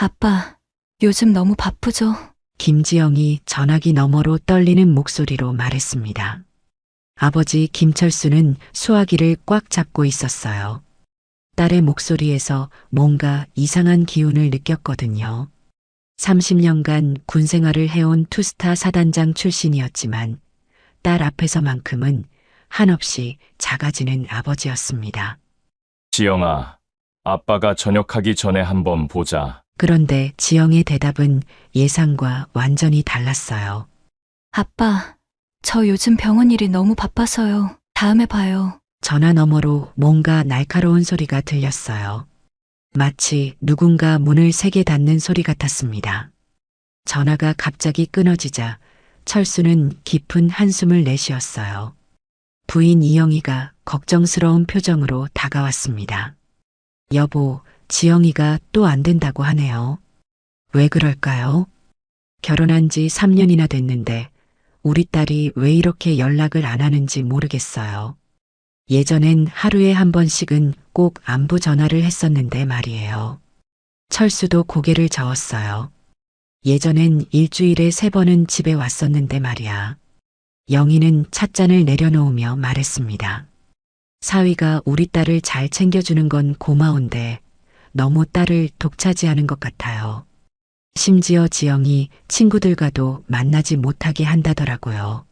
아빠, 요즘 너무 바쁘죠? 김지영이 전화기 너머로 떨리는 목소리로 말했습니다. 아버지 김철수는 수화기를 꽉 잡고 있었어요. 딸의 목소리에서 뭔가 이상한 기운을 느꼈거든요. 30년간 군 생활을 해온 투스타 사단장 출신이었지만 딸 앞에서만큼은 한없이 작아지는 아버지였습니다. 지영아, 아빠가 저녁하기 전에 한번 보자. 그런데 지영의 대답은 예상과 완전히 달랐어요. 아빠, 저 요즘 병원 일이 너무 바빠서요. 다음에 봐요. 전화 너머로 뭔가 날카로운 소리가 들렸어요. 마치 누군가 문을 세게 닫는 소리 같았습니다. 전화가 갑자기 끊어지자 철수는 깊은 한숨을 내쉬었어요. 부인 이영희가 걱정스러운 표정으로 다가왔습니다. 여보, 지영이가 또 안 된다고 하네요. 왜 그럴까요? 결혼한 지 3년이나 됐는데 우리 딸이 왜 이렇게 연락을 안 하는지 모르겠어요. 예전엔 하루에 한 번씩은 꼭 안부 전화를 했었는데 말이에요. 철수도 고개를 저었어요. 예전엔 일주일에 3번은 집에 왔었는데 말이야. 영희는 찻잔을 내려놓으며 말했습니다. 사위가 우리 딸을 잘 챙겨주는 건 고마운데 너무 딸을 독차지하는 것 같아요. 심지어 지영이 친구들과도 만나지 못하게 한다더라고요.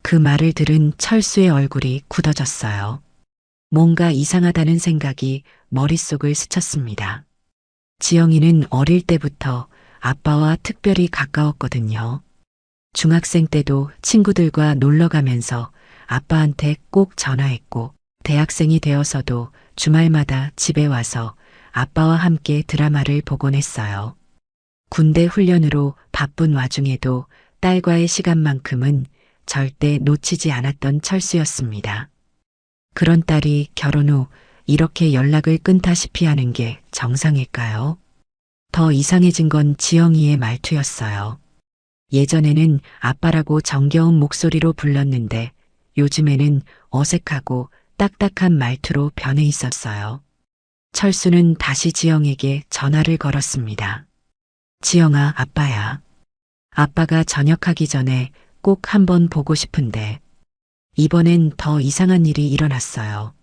그 말을 들은 철수의 얼굴이 굳어졌어요. 뭔가 이상하다는 생각이 머릿속을 스쳤습니다. 지영이는 어릴 때부터 아빠와 특별히 가까웠거든요. 중학생 때도 친구들과 놀러 가면서 아빠한테 꼭 전화했고, 대학생이 되어서도 주말마다 집에 와서 아빠와 함께 드라마를 보곤 했어요. 군대 훈련으로 바쁜 와중에도 딸과의 시간만큼은 절대 놓치지 않았던 철수였습니다. 그런 딸이 결혼 후 이렇게 연락을 끊다시피 하는 게 정상일까요? 더 이상해진 건 지영이의 말투였어요. 예전에는 아빠라고 정겨운 목소리로 불렀는데 요즘에는 어색하고 딱딱한 말투로 변해 있었어요. 철수는 다시 지영에게 전화를 걸었습니다. 지영아, 아빠야. 아빠가 전역하기 전에 꼭 한번 보고 싶은데 이번엔 더 이상한 일이 일어났어요.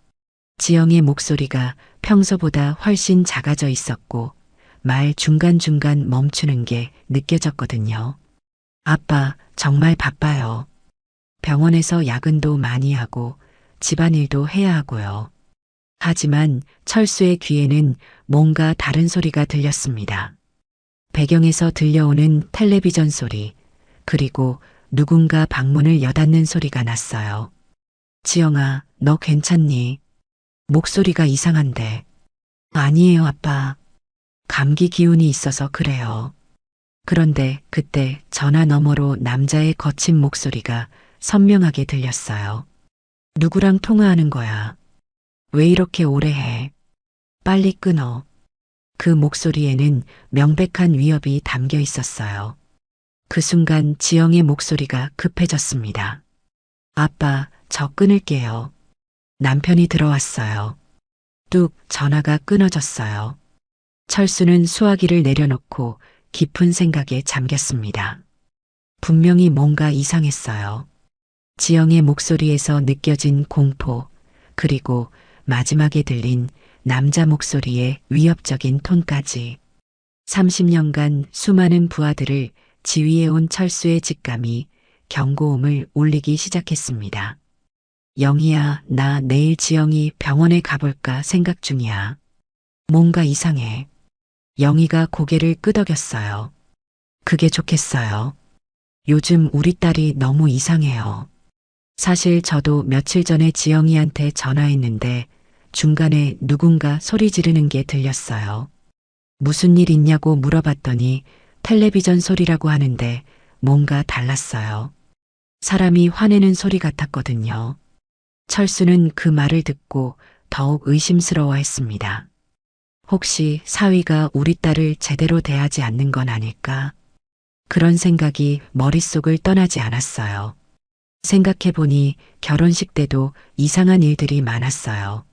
지영의 목소리가 평소보다 훨씬 작아져 있었고 말 중간중간 멈추는 게 느껴졌거든요. 아빠, 정말 바빠요. 병원에서 야근도 많이 하고 집안일도 해야 하고요. 하지만 철수의 귀에는 뭔가 다른 소리가 들렸습니다. 배경에서 들려오는 텔레비전 소리, 그리고 누군가 방문을 여닫는 소리가 났어요. 지영아, 너 괜찮니? 목소리가 이상한데. 아니에요, 아빠. 감기 기운이 있어서 그래요. 그런데 그때 전화 너머로 남자의 거친 목소리가 선명하게 들렸어요. 누구랑 통화하는 거야? 왜 이렇게 오래 해? 빨리 끊어. 그 목소리에는 명백한 위협이 담겨 있었어요. 그 순간 지영의 목소리가 급해졌습니다. 아빠, 저 끊을게요. 남편이 들어왔어요. 뚝 전화가 끊어졌어요. 철수는 수화기를 내려놓고 깊은 생각에 잠겼습니다. 분명히 뭔가 이상했어요. 지영의 목소리에서 느껴진 공포, 그리고 마지막에 들린 남자 목소리의 위협적인 톤까지. 30년간 수많은 부하들을 지휘해온 철수의 직감이 경고음을 울리기 시작했습니다. 영희야, 나 내일 지영이 병원에 가볼까 생각 중이야. 뭔가 이상해. 영희가 고개를 끄덕였어요. 그게 좋겠어요. 요즘 우리 딸이 너무 이상해요. 사실 저도 며칠 전에 지영이한테 전화했는데 중간에 누군가 소리 지르는 게 들렸어요. 무슨 일 있냐고 물어봤더니 텔레비전 소리라고 하는데 뭔가 달랐어요. 사람이 화내는 소리 같았거든요. 철수는 그 말을 듣고 더욱 의심스러워했습니다. 혹시 사위가 우리 딸을 제대로 대하지 않는 건 아닐까? 그런 생각이 머릿속을 떠나지 않았어요. 생각해보니 결혼식 때도 이상한 일들이 많았어요.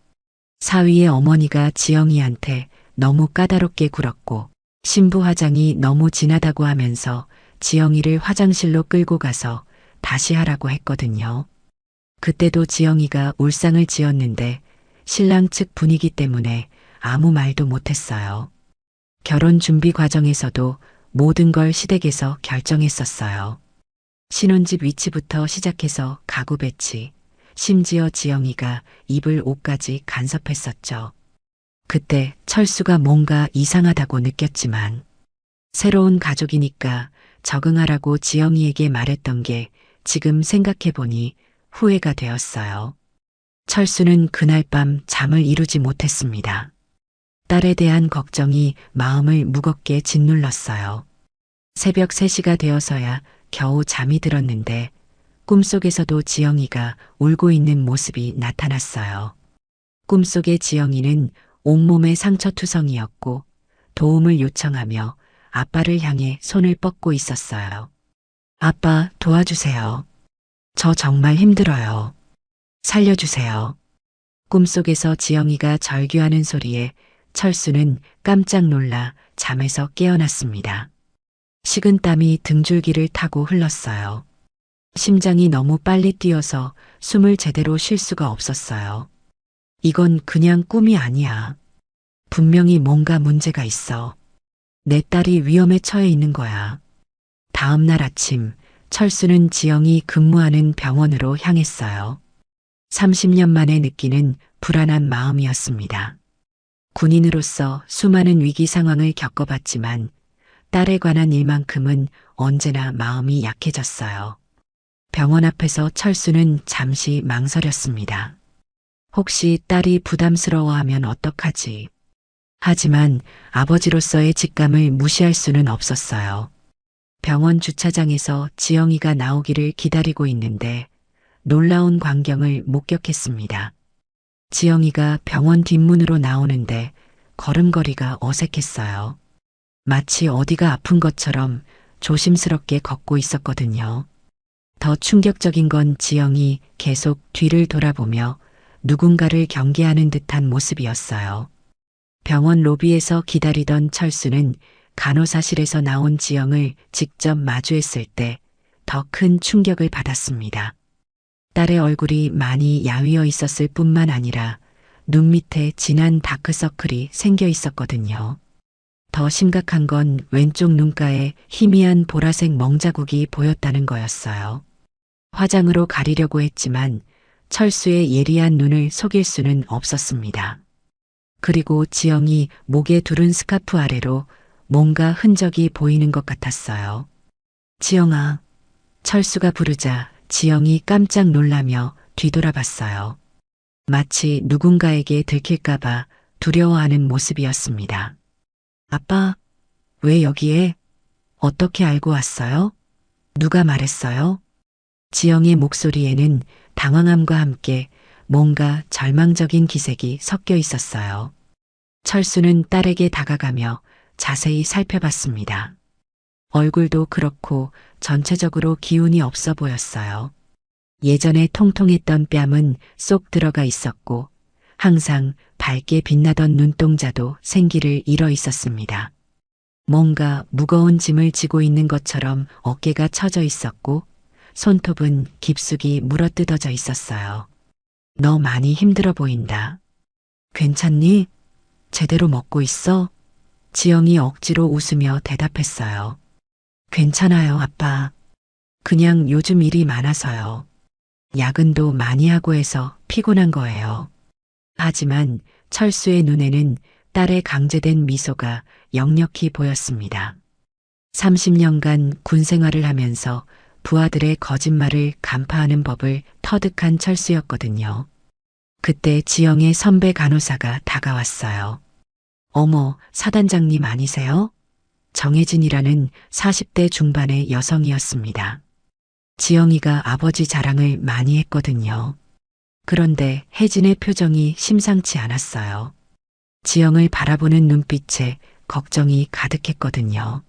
사위의 어머니가 지영이한테 너무 까다롭게 굴었고 신부 화장이 너무 진하다고 하면서 지영이를 화장실로 끌고 가서 다시 하라고 했거든요. 그때도 지영이가 울상을 지었는데 신랑 측 분위기 때문에 아무 말도 못했어요. 결혼 준비 과정에서도 모든 걸 시댁에서 결정했었어요. 신혼집 위치부터 시작해서 가구 배치, 심지어 지영이가 입을 옷까지 간섭했었죠. 그때 철수가 뭔가 이상하다고 느꼈지만 새로운 가족이니까 적응하라고 지영이에게 말했던 게 지금 생각해보니 후회가 되었어요. 철수는 그날 밤 잠을 이루지 못했습니다. 딸에 대한 걱정이 마음을 무겁게 짓눌렀어요. 새벽 3시가 되어서야 겨우 잠이 들었는데 꿈속에서도 지영이가 울고 있는 모습이 나타났어요. 꿈속의 지영이는 온몸에 상처투성이었고 도움을 요청하며 아빠를 향해 손을 뻗고 있었어요. 아빠, 도와주세요. 저 정말 힘들어요. 살려주세요. 꿈속에서 지영이가 절규하는 소리에 철수는 깜짝 놀라 잠에서 깨어났습니다. 식은땀이 등줄기를 타고 흘렀어요. 심장이 너무 빨리 뛰어서 숨을 제대로 쉴 수가 없었어요. 이건 그냥 꿈이 아니야. 분명히 뭔가 문제가 있어. 내 딸이 위험에 처해 있는 거야. 다음 날 아침, 철수는 지영이 근무하는 병원으로 향했어요. 30년 만에 느끼는 불안한 마음이었습니다. 군인으로서 수많은 위기 상황을 겪어봤지만 딸에 관한 일만큼은 언제나 마음이 약해졌어요. 병원 앞에서 철수는 잠시 망설였습니다. 혹시 딸이 부담스러워하면 어떡하지? 하지만 아버지로서의 직감을 무시할 수는 없었어요. 병원 주차장에서 지영이가 나오기를 기다리고 있는데 놀라운 광경을 목격했습니다. 지영이가 병원 뒷문으로 나오는데 걸음걸이가 어색했어요. 마치 어디가 아픈 것처럼 조심스럽게 걷고 있었거든요. 더 충격적인 건 지영이 계속 뒤를 돌아보며 누군가를 경계하는 듯한 모습이었어요. 병원 로비에서 기다리던 철수는 간호사실에서 나온 지영을 직접 마주했을 때 더 큰 충격을 받았습니다. 딸의 얼굴이 많이 야위어 있었을 뿐만 아니라 눈 밑에 진한 다크서클이 생겨 있었거든요. 더 심각한 건 왼쪽 눈가에 희미한 보라색 멍자국이 보였다는 거였어요. 화장으로 가리려고 했지만 철수의 예리한 눈을 속일 수는 없었습니다. 그리고 지영이 목에 두른 스카프 아래로 뭔가 흔적이 보이는 것 같았어요. 지영아, 철수가 부르자 지영이 깜짝 놀라며 뒤돌아봤어요. 마치 누군가에게 들킬까봐 두려워하는 모습이었습니다. 아빠, 왜 여기에? 어떻게 알고 왔어요? 누가 말했어요? 지영의 목소리에는 당황함과 함께 뭔가 절망적인 기색이 섞여 있었어요. 철수는 딸에게 다가가며 자세히 살펴봤습니다. 얼굴도 그렇고 전체적으로 기운이 없어 보였어요. 예전에 통통했던 뺨은 쏙 들어가 있었고 항상 밝게 빛나던 눈동자도 생기를 잃어 있었습니다. 뭔가 무거운 짐을 지고 있는 것처럼 어깨가 처져 있었고 손톱은 깊숙이 물어뜯어져 있었어요. 너 많이 힘들어 보인다. 괜찮니? 제대로 먹고 있어? 지영이 억지로 웃으며 대답했어요. 괜찮아요, 아빠. 그냥 요즘 일이 많아서요. 야근도 많이 하고 해서 피곤한 거예요. 하지만 철수의 눈에는 딸의 강제된 미소가 역력히 보였습니다. 30년간 군 생활을 하면서 부하들의 거짓말을 간파하는 법을 터득한 철수였거든요. 그때 지영의 선배 간호사가 다가왔어요. 어머, 사단장님 아니세요? 정혜진이라는 40대 중반의 여성이었습니다. 지영이가 아버지 자랑을 많이 했거든요. 그런데 혜진의 표정이 심상치 않았어요. 지영을 바라보는 눈빛에 걱정이 가득했거든요.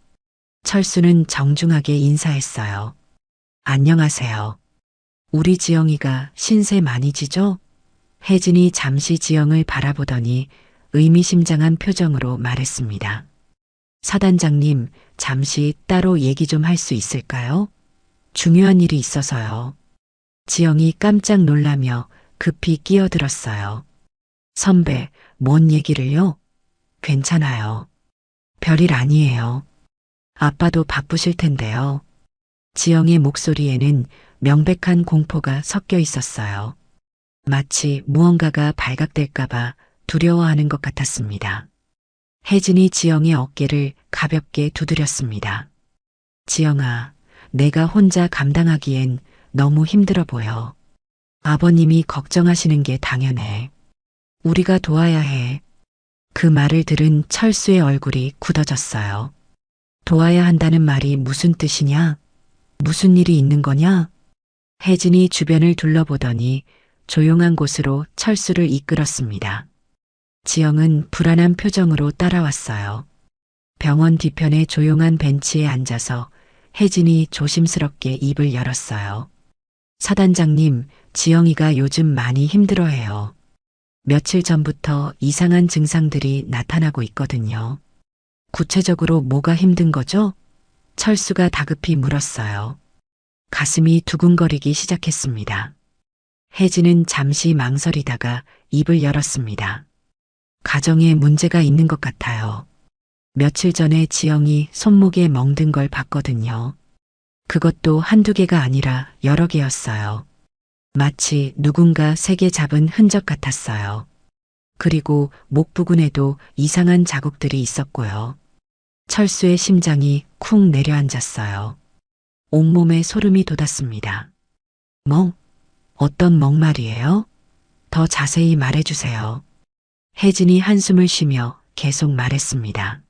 철수는 정중하게 인사했어요. 안녕하세요. 우리 지영이가 신세 많이 지죠? 혜진이 잠시 지영을 바라보더니 의미심장한 표정으로 말했습니다. 사단장님, 잠시 따로 얘기 좀 할 수 있을까요? 중요한 일이 있어서요. 지영이 깜짝 놀라며 급히 끼어들었어요. 선배, 뭔 얘기를요? 괜찮아요. 별일 아니에요. 아빠도 바쁘실 텐데요. 지영의 목소리에는 명백한 공포가 섞여 있었어요. 마치 무언가가 발각될까봐 두려워하는 것 같았습니다. 혜진이 지영의 어깨를 가볍게 두드렸습니다. 지영아, 내가 혼자 감당하기엔 너무 힘들어 보여. 아버님이 걱정하시는 게 당연해. 우리가 도와야 해. 그 말을 들은 철수의 얼굴이 굳어졌어요. 도와야 한다는 말이 무슨 뜻이냐? 무슨 일이 있는 거냐? 혜진이 주변을 둘러보더니 조용한 곳으로 철수를 이끌었습니다. 지영은 불안한 표정으로 따라왔어요. 병원 뒤편의 조용한 벤치에 앉아서 혜진이 조심스럽게 입을 열었어요. 사단장님, 지영이가 요즘 많이 힘들어해요. 며칠 전부터 이상한 증상들이 나타나고 있거든요. 구체적으로 뭐가 힘든 거죠? 철수가 다급히 물었어요. 가슴이 두근거리기 시작했습니다. 혜진은 잠시 망설이다가 입을 열었습니다. 가정에 문제가 있는 것 같아요. 며칠 전에 지영이 손목에 멍든 걸 봤거든요. 그것도 한두 개가 아니라 여러 개였어요. 마치 누군가 세게 잡은 흔적 같았어요. 그리고 목 부근에도 이상한 자국들이 있었고요. 철수의 심장이 쿵 내려앉았어요. 온몸에 소름이 돋았습니다. 멍? 어떤 멍 말이에요? 더 자세히 말해주세요. 혜진이 한숨을 쉬며 계속 말했습니다.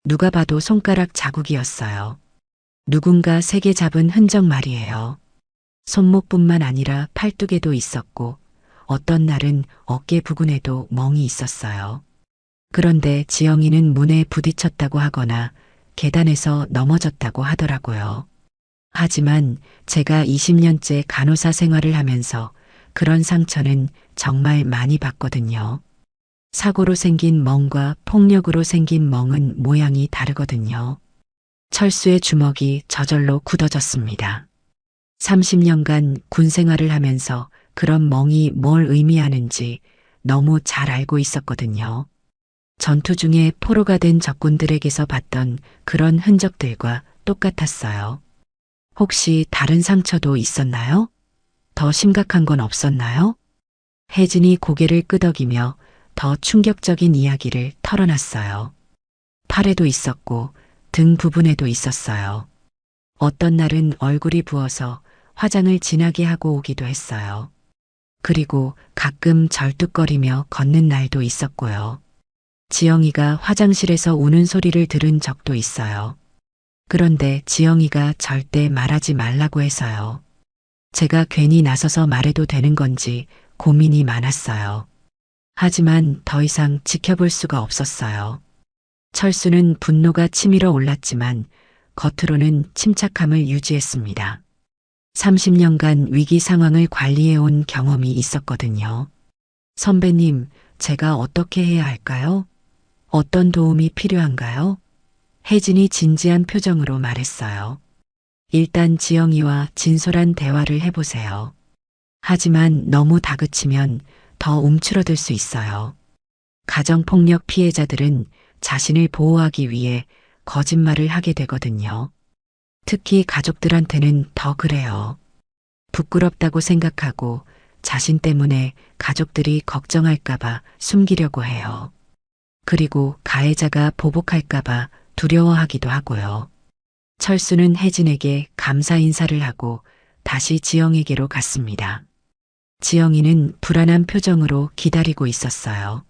누가 봐도 손가락 자국이었어요. 누군가 세게 잡은 흔적 말이에요. 손목뿐만 아니라 팔뚝에도 있었고 어떤 날은 어깨 부근에도 멍이 있었어요. 그런데 지영이는 문에 부딪혔다고 하거나 계단에서 넘어졌다고 하더라고요. 하지만 제가 20년째 간호사 생활을 하면서 그런 상처는 정말 많이 봤거든요. 사고로 생긴 멍과 폭력으로 생긴 멍은 모양이 다르거든요. 철수의 주먹이 저절로 굳어졌습니다. 30년간 군 생활을 하면서 그런 멍이 뭘 의미하는지 너무 잘 알고 있었거든요. 전투 중에 포로가 된 적군들에게서 봤던 그런 흔적들과 똑같았어요. 혹시 다른 상처도 있었나요? 더 심각한 건 없었나요? 혜진이 고개를 끄덕이며 더 충격적인 이야기를 털어놨어요. 팔에도 있었고 등 부분에도 있었어요. 어떤 날은 얼굴이 부어서 화장을 진하게 하고 오기도 했어요. 그리고 가끔 절뚝거리며 걷는 날도 있었고요. 지영이가 화장실에서 우는 소리를 들은 적도 있어요. 그런데 지영이가 절대 말하지 말라고 해서요. 제가 괜히 나서서 말해도 되는 건지 고민이 많았어요. 하지만 더 이상 지켜볼 수가 없었어요. 철수는 분노가 치밀어 올랐지만 겉으로는 침착함을 유지했습니다. 30년간 위기 상황을 관리해온 경험이 있었거든요. 선배님, 제가 어떻게 해야 할까요? 어떤 도움이 필요한가요? 혜진이 진지한 표정으로 말했어요. 일단 지영이와 진솔한 대화를 해보세요. 하지만 너무 다그치면 더 움츠러들 수 있어요. 가정폭력 피해자들은 자신을 보호하기 위해 거짓말을 하게 되거든요. 특히 가족들한테는 더 그래요. 부끄럽다고 생각하고 자신 때문에 가족들이 걱정할까봐 숨기려고 해요. 그리고 가해자가 보복할까봐 두려워하기도 하고요. 철수는 혜진에게 감사 인사를 하고 다시 지영에게로 갔습니다. 지영이는 불안한 표정으로 기다리고 있었어요.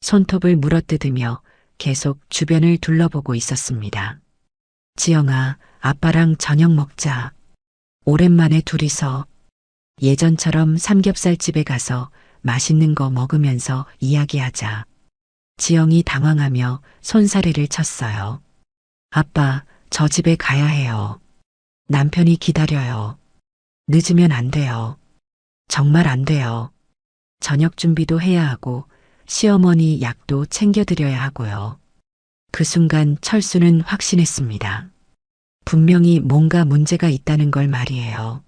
손톱을 물어뜯으며 계속 주변을 둘러보고 있었습니다. 지영아, 아빠랑 저녁 먹자. 오랜만에 둘이서 예전처럼 삼겹살집에 가서 맛있는 거 먹으면서 이야기하자. 지영이 당황하며 손사래를 쳤어요. 아빠, 저 집에 가야 해요. 남편이 기다려요. 늦으면 안 돼요. 정말 안 돼요. 저녁 준비도 해야 하고 시어머니 약도 챙겨드려야 하고요. 그 순간 철수는 확신했습니다. 분명히 뭔가 문제가 있다는 걸 말이에요.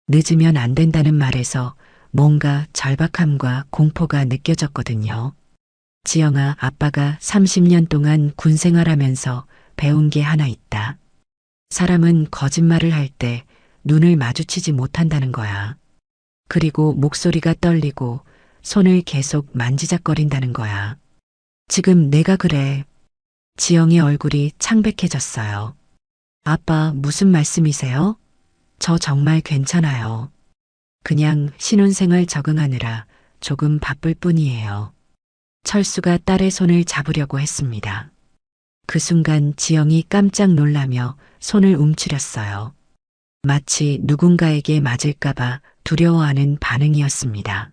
늦으면 안 된다는 말에서 뭔가 절박함과 공포가 느껴졌거든요. 지영아, 아빠가 30년 동안 군 생활하면서 배운 게 하나 있다. 사람은 거짓말을 할 때 눈을 마주치지 못한다는 거야. 그리고 목소리가 떨리고 손을 계속 만지작거린다는 거야. 지금 내가 그래. 지영의 얼굴이 창백해졌어요. 아빠, 무슨 말씀이세요? 저 정말 괜찮아요. 그냥 신혼생활 적응하느라 조금 바쁠 뿐이에요. 철수가 딸의 손을 잡으려고 했습니다. 그 순간 지영이 깜짝 놀라며 손을 움츠렸어요. 마치 누군가에게 맞을까봐 두려워하는 반응이었습니다.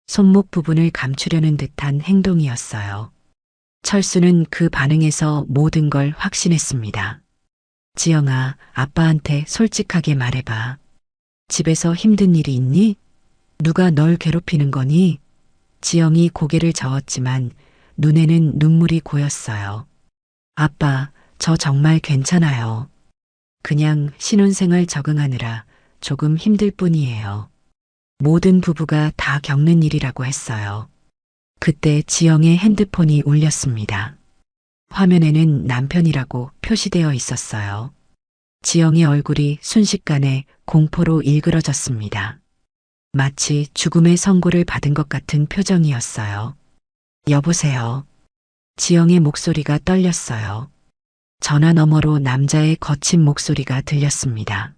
손목 부분을 감추려는 듯한 행동이었어요. 철수는 그 반응에서 모든 걸 확신했습니다. 지영아, 아빠한테 솔직하게 말해봐. 집에서 힘든 일이 있니? 누가 널 괴롭히는 거니? 지영이 고개를 저었지만 눈에는 눈물이 고였어요. 아빠, 저 정말 괜찮아요. 그냥 신혼생활 적응하느라 조금 힘들 뿐이에요. 모든 부부가 다 겪는 일이라고 했어요. 그때 지영의 핸드폰이 울렸습니다. 화면에는 남편이라고 표시되어 있었어요. 지영의 얼굴이 순식간에 공포로 일그러졌습니다. 마치 죽음의 선고를 받은 것 같은 표정이었어요. 여보세요. 지영의 목소리가 떨렸어요. 전화 너머로 남자의 거친 목소리가 들렸습니다.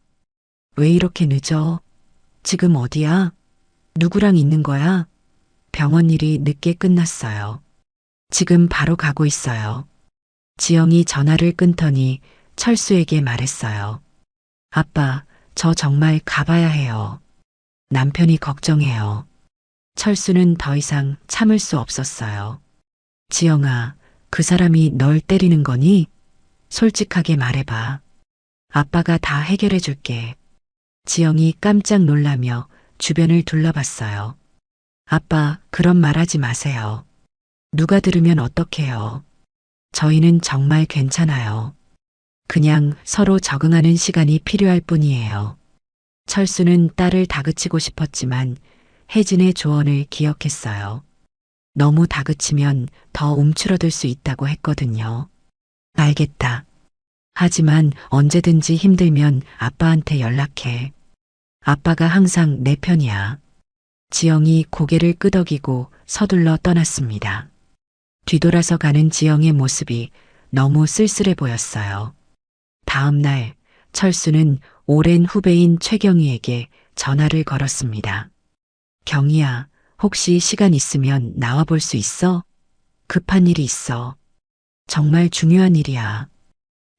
왜 이렇게 늦어? 지금 어디야? 누구랑 있는 거야? 병원 일이 늦게 끝났어요. 지금 바로 가고 있어요. 지영이 전화를 끊더니 철수에게 말했어요. 아빠, 저 정말 가봐야 해요. 남편이 걱정해요. 철수는 더 이상 참을 수 없었어요. 지영아, 그 사람이 널 때리는 거니? 솔직하게 말해봐. 아빠가 다 해결해 줄게. 지영이 깜짝 놀라며 주변을 둘러봤어요. 아빠, 그런 말 하지 마세요. 누가 들으면 어떡해요. 저희는 정말 괜찮아요. 그냥 서로 적응하는 시간이 필요할 뿐이에요. 철수는 딸을 다그치고 싶었지만 혜진의 조언을 기억했어요. 너무 다그치면 더 움츠러들 수 있다고 했거든요. 알겠다. 하지만 언제든지 힘들면 아빠한테 연락해. 아빠가 항상 내 편이야. 지영이 고개를 끄덕이고 서둘러 떠났습니다. 뒤돌아서 가는 지영의 모습이 너무 쓸쓸해 보였어요. 다음 날 철수는 오랜 후배인 최경희에게 전화를 걸었습니다. 경희야, 혹시 시간 있으면 나와 볼 수 있어? 급한 일이 있어. 정말 중요한 일이야.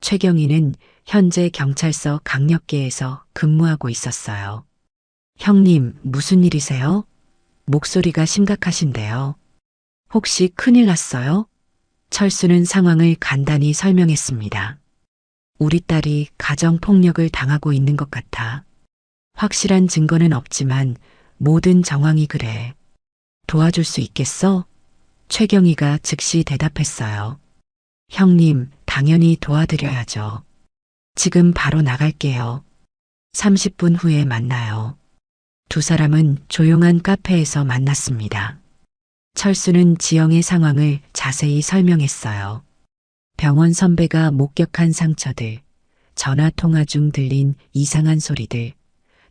최경희는 현재 경찰서 강력계에서 근무하고 있었어요. 형님, 무슨 일이세요? 목소리가 심각하신데요. 혹시 큰일 났어요? 철수는 상황을 간단히 설명했습니다. 우리 딸이 가정폭력을 당하고 있는 것 같아. 확실한 증거는 없지만 모든 정황이 그래. 도와줄 수 있겠어? 최경희가 즉시 대답했어요. 형님, 당연히 도와드려야죠. 지금 바로 나갈게요. 30분 후에 만나요. 두 사람은 조용한 카페에서 만났습니다. 철수는 지영의 상황을 자세히 설명했어요. 병원 선배가 목격한 상처들, 전화 통화 중 들린 이상한 소리들,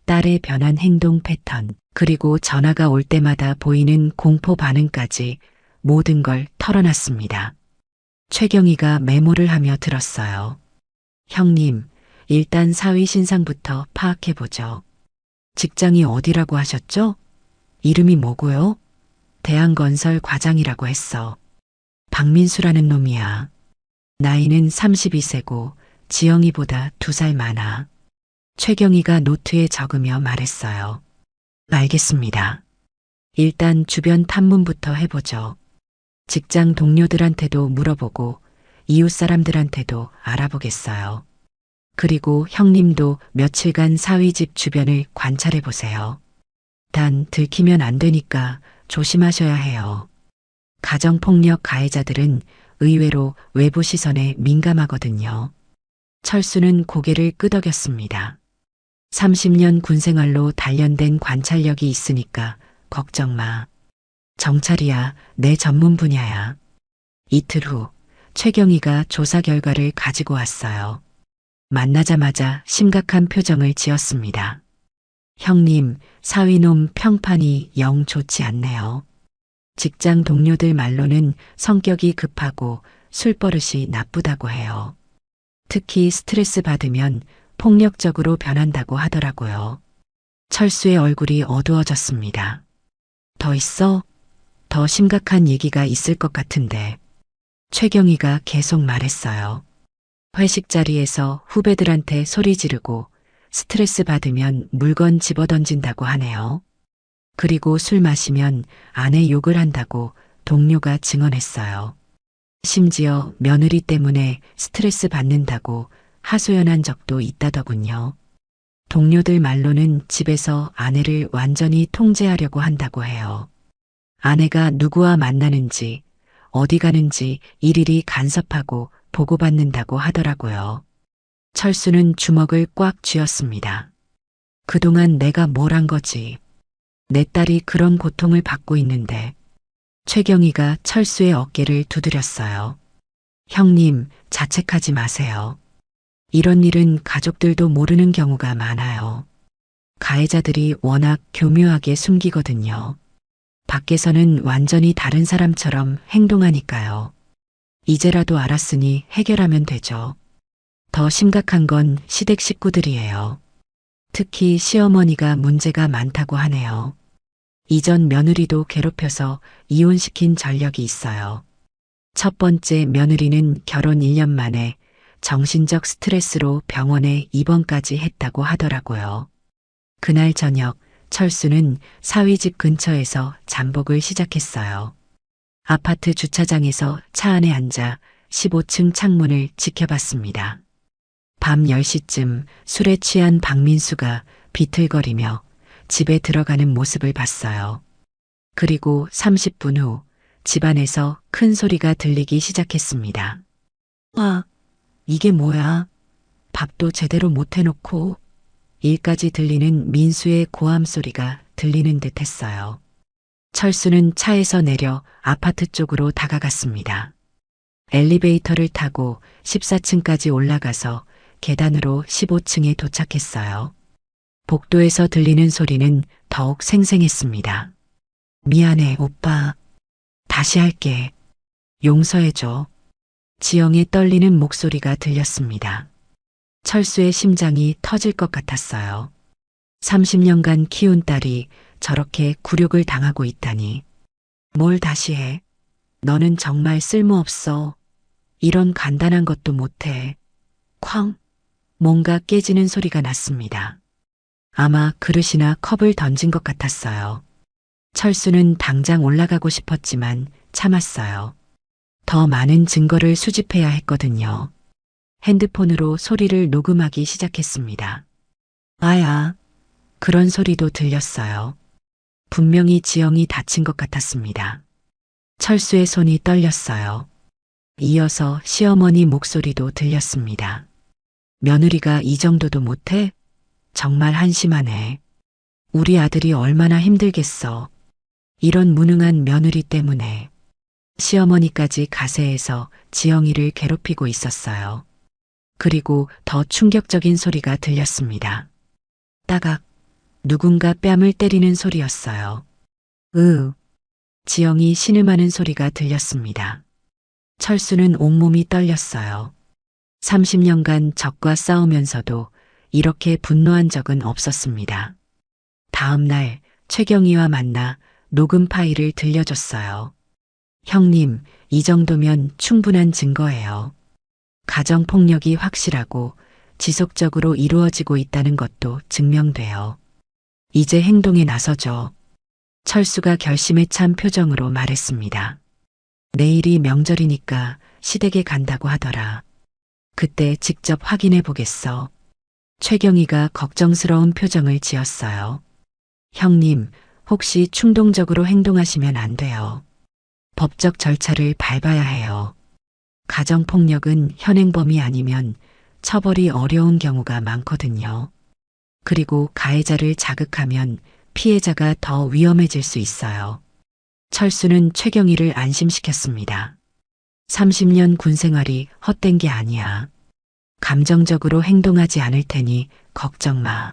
딸의 변한 행동 패턴, 그리고 전화가 올 때마다 보이는 공포 반응까지 모든 걸 털어놨습니다. 최경희가 메모를 하며 들었어요. 형님, 일단 사위 신상부터 파악해보죠. 직장이 어디라고 하셨죠? 이름이 뭐고요? 대한건설 과장이라고 했어. 박민수라는 놈이야. 나이는 32세고 지영이보다 2살 많아. 최경희가 노트에 적으며 말했어요. 알겠습니다. 일단 주변 탐문부터 해보죠. 직장 동료들한테도 물어보고 이웃 사람들한테도 알아보겠어요. 그리고 형님도 며칠간 사위 집 주변을 관찰해 보세요. 단 들키면 안 되니까 조심하셔야 해요. 가정폭력 가해자들은 의외로 외부 시선에 민감하거든요. 철수는 고개를 끄덕였습니다. 30년 군생활로 단련된 관찰력이 있으니까 걱정 마. 정찰이야 내 전문 분야야. 이틀 후 최경희가 조사 결과를 가지고 왔어요. 만나자마자 심각한 표정을 지었습니다. 형님, 사위놈 평판이 영 좋지 않네요. 직장 동료들 말로는 성격이 급하고 술버릇이 나쁘다고 해요. 특히 스트레스 받으면 폭력적으로 변한다고 하더라고요. 철수의 얼굴이 어두워졌습니다. 더 있어? 더 심각한 얘기가 있을 것 같은데. 최경희가 계속 말했어요. 회식 자리에서 후배들한테 소리 지르고 스트레스 받으면 물건 집어던진다고 하네요. 그리고 술 마시면 아내 욕을 한다고 동료가 증언했어요. 심지어 며느리 때문에 스트레스 받는다고 하소연한 적도 있다더군요. 동료들 말로는 집에서 아내를 완전히 통제하려고 한다고 해요. 아내가 누구와 만나는지, 어디 가는지 일일이 간섭하고 보고받는다고 하더라고요. 철수는 주먹을 꽉 쥐었습니다. 그동안 내가 뭘 한 거지. 내 딸이 그런 고통을 받고 있는데. 최경희가 철수의 어깨를 두드렸어요. 형님, 자책하지 마세요. 이런 일은 가족들도 모르는 경우가 많아요. 가해자들이 워낙 교묘하게 숨기거든요. 밖에서는 완전히 다른 사람처럼 행동하니까요. 이제라도 알았으니 해결하면 되죠. 더 심각한 건 시댁 식구들이에요. 특히 시어머니가 문제가 많다고 하네요. 이전 며느리도 괴롭혀서 이혼시킨 전력이 있어요. 첫 번째 며느리는 결혼 1년 만에 정신적 스트레스로 병원에 입원까지 했다고 하더라고요. 그날 저녁 철수는 사위 집 근처에서 잠복을 시작했어요. 아파트 주차장에서 차 안에 앉아 15층 창문을 지켜봤습니다. 밤 10시쯤 술에 취한 박민수가 비틀거리며 집에 들어가는 모습을 봤어요. 그리고 30분 후 집안에서 큰 소리가 들리기 시작했습니다. 아, 이게 뭐야? 밥도 제대로 못 해놓고 일까지 들리는 민수의 고함 소리가 들리는 듯 했어요. 철수는 차에서 내려 아파트 쪽으로 다가갔습니다. 엘리베이터를 타고 14층까지 올라가서 계단으로 15층에 도착했어요. 복도에서 들리는 소리는 더욱 생생했습니다. 미안해, 오빠. 다시 할게. 용서해줘. 지영의 떨리는 목소리가 들렸습니다. 철수의 심장이 터질 것 같았어요. 30년간 키운 딸이 저렇게 굴욕을 당하고 있다니. 뭘 다시 해? 너는 정말 쓸모없어. 이런 간단한 것도 못해. 쾅! 뭔가 깨지는 소리가 났습니다. 아마 그릇이나 컵을 던진 것 같았어요. 철수는 당장 올라가고 싶었지만 참았어요. 더 많은 증거를 수집해야 했거든요. 핸드폰으로 소리를 녹음하기 시작했습니다. 아야, 그런 소리도 들렸어요. 분명히 지영이 다친 것 같았습니다. 철수의 손이 떨렸어요. 이어서 시어머니 목소리도 들렸습니다. 며느리가 이 정도도 못해? 정말 한심하네. 우리 아들이 얼마나 힘들겠어. 이런 무능한 며느리 때문에. 시어머니까지 가세해서 지영이를 괴롭히고 있었어요. 그리고 더 충격적인 소리가 들렸습니다. 따각, 누군가 뺨을 때리는 소리였어요. 지영이 신음하는 소리가 들렸습니다. 철수는 온몸이 떨렸어요. 30년간 적과 싸우면서도 이렇게 분노한 적은 없었습니다. 다음 날 최경희와 만나 녹음 파일을 들려줬어요. 형님, 이 정도면 충분한 증거예요. 가정폭력이 확실하고 지속적으로 이루어지고 있다는 것도 증명돼요. 이제 행동에 나서죠. 철수가 결심에 찬 표정으로 말했습니다. 내일이 명절이니까 시댁에 간다고 하더라. 그때 직접 확인해 보겠어. 최경희가 걱정스러운 표정을 지었어요. 형님, 혹시 충동적으로 행동하시면 안 돼요. 법적 절차를 밟아야 해요. 가정폭력은 현행범이 아니면 처벌이 어려운 경우가 많거든요. 그리고 가해자를 자극하면 피해자가 더 위험해질 수 있어요. 철수는 최경희를 안심시켰습니다. 30년 군 생활이 헛된 게 아니야. 감정적으로 행동하지 않을 테니 걱정 마.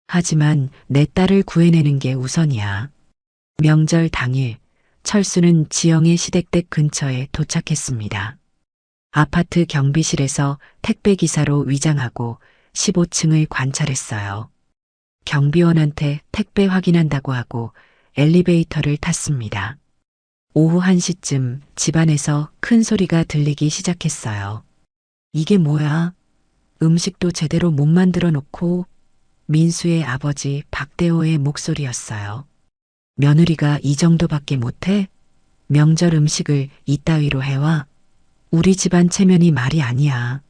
하지만 내 딸을 구해내는 게 우선이야. 명절 당일 철수는 지영의 시댁댁 근처에 도착했습니다. 아파트 경비실에서 택배기사로 위장하고 15층을 관찰했어요. 경비원한테 택배 확인한다고 하고 엘리베이터를 탔습니다. 오후 1시쯤 집안에서 큰 소리가 들리기 시작했어요. 이게 뭐야? 음식도 제대로 못 만들어 놓고. 민수의 아버지 박대호의 목소리였어요. 며느리가 이 정도밖에 못해? 명절 음식을 이따위로 해와? 우리 집안 체면이 말이 아니야.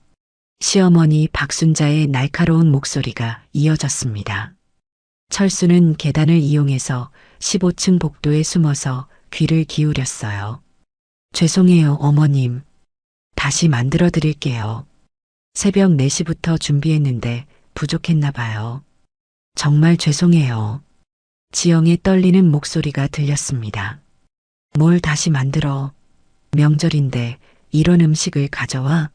시어머니 박순자의 날카로운 목소리가 이어졌습니다. 철수는 계단을 이용해서 15층 복도에 숨어서 귀를 기울였어요. 죄송해요, 어머님. 다시 만들어 드릴게요. 새벽 4시부터 준비했는데 부족했나 봐요. 정말 죄송해요. 지영의 떨리는 목소리가 들렸습니다. 뭘 다시 만들어? 명절인데 이런 음식을 가져와?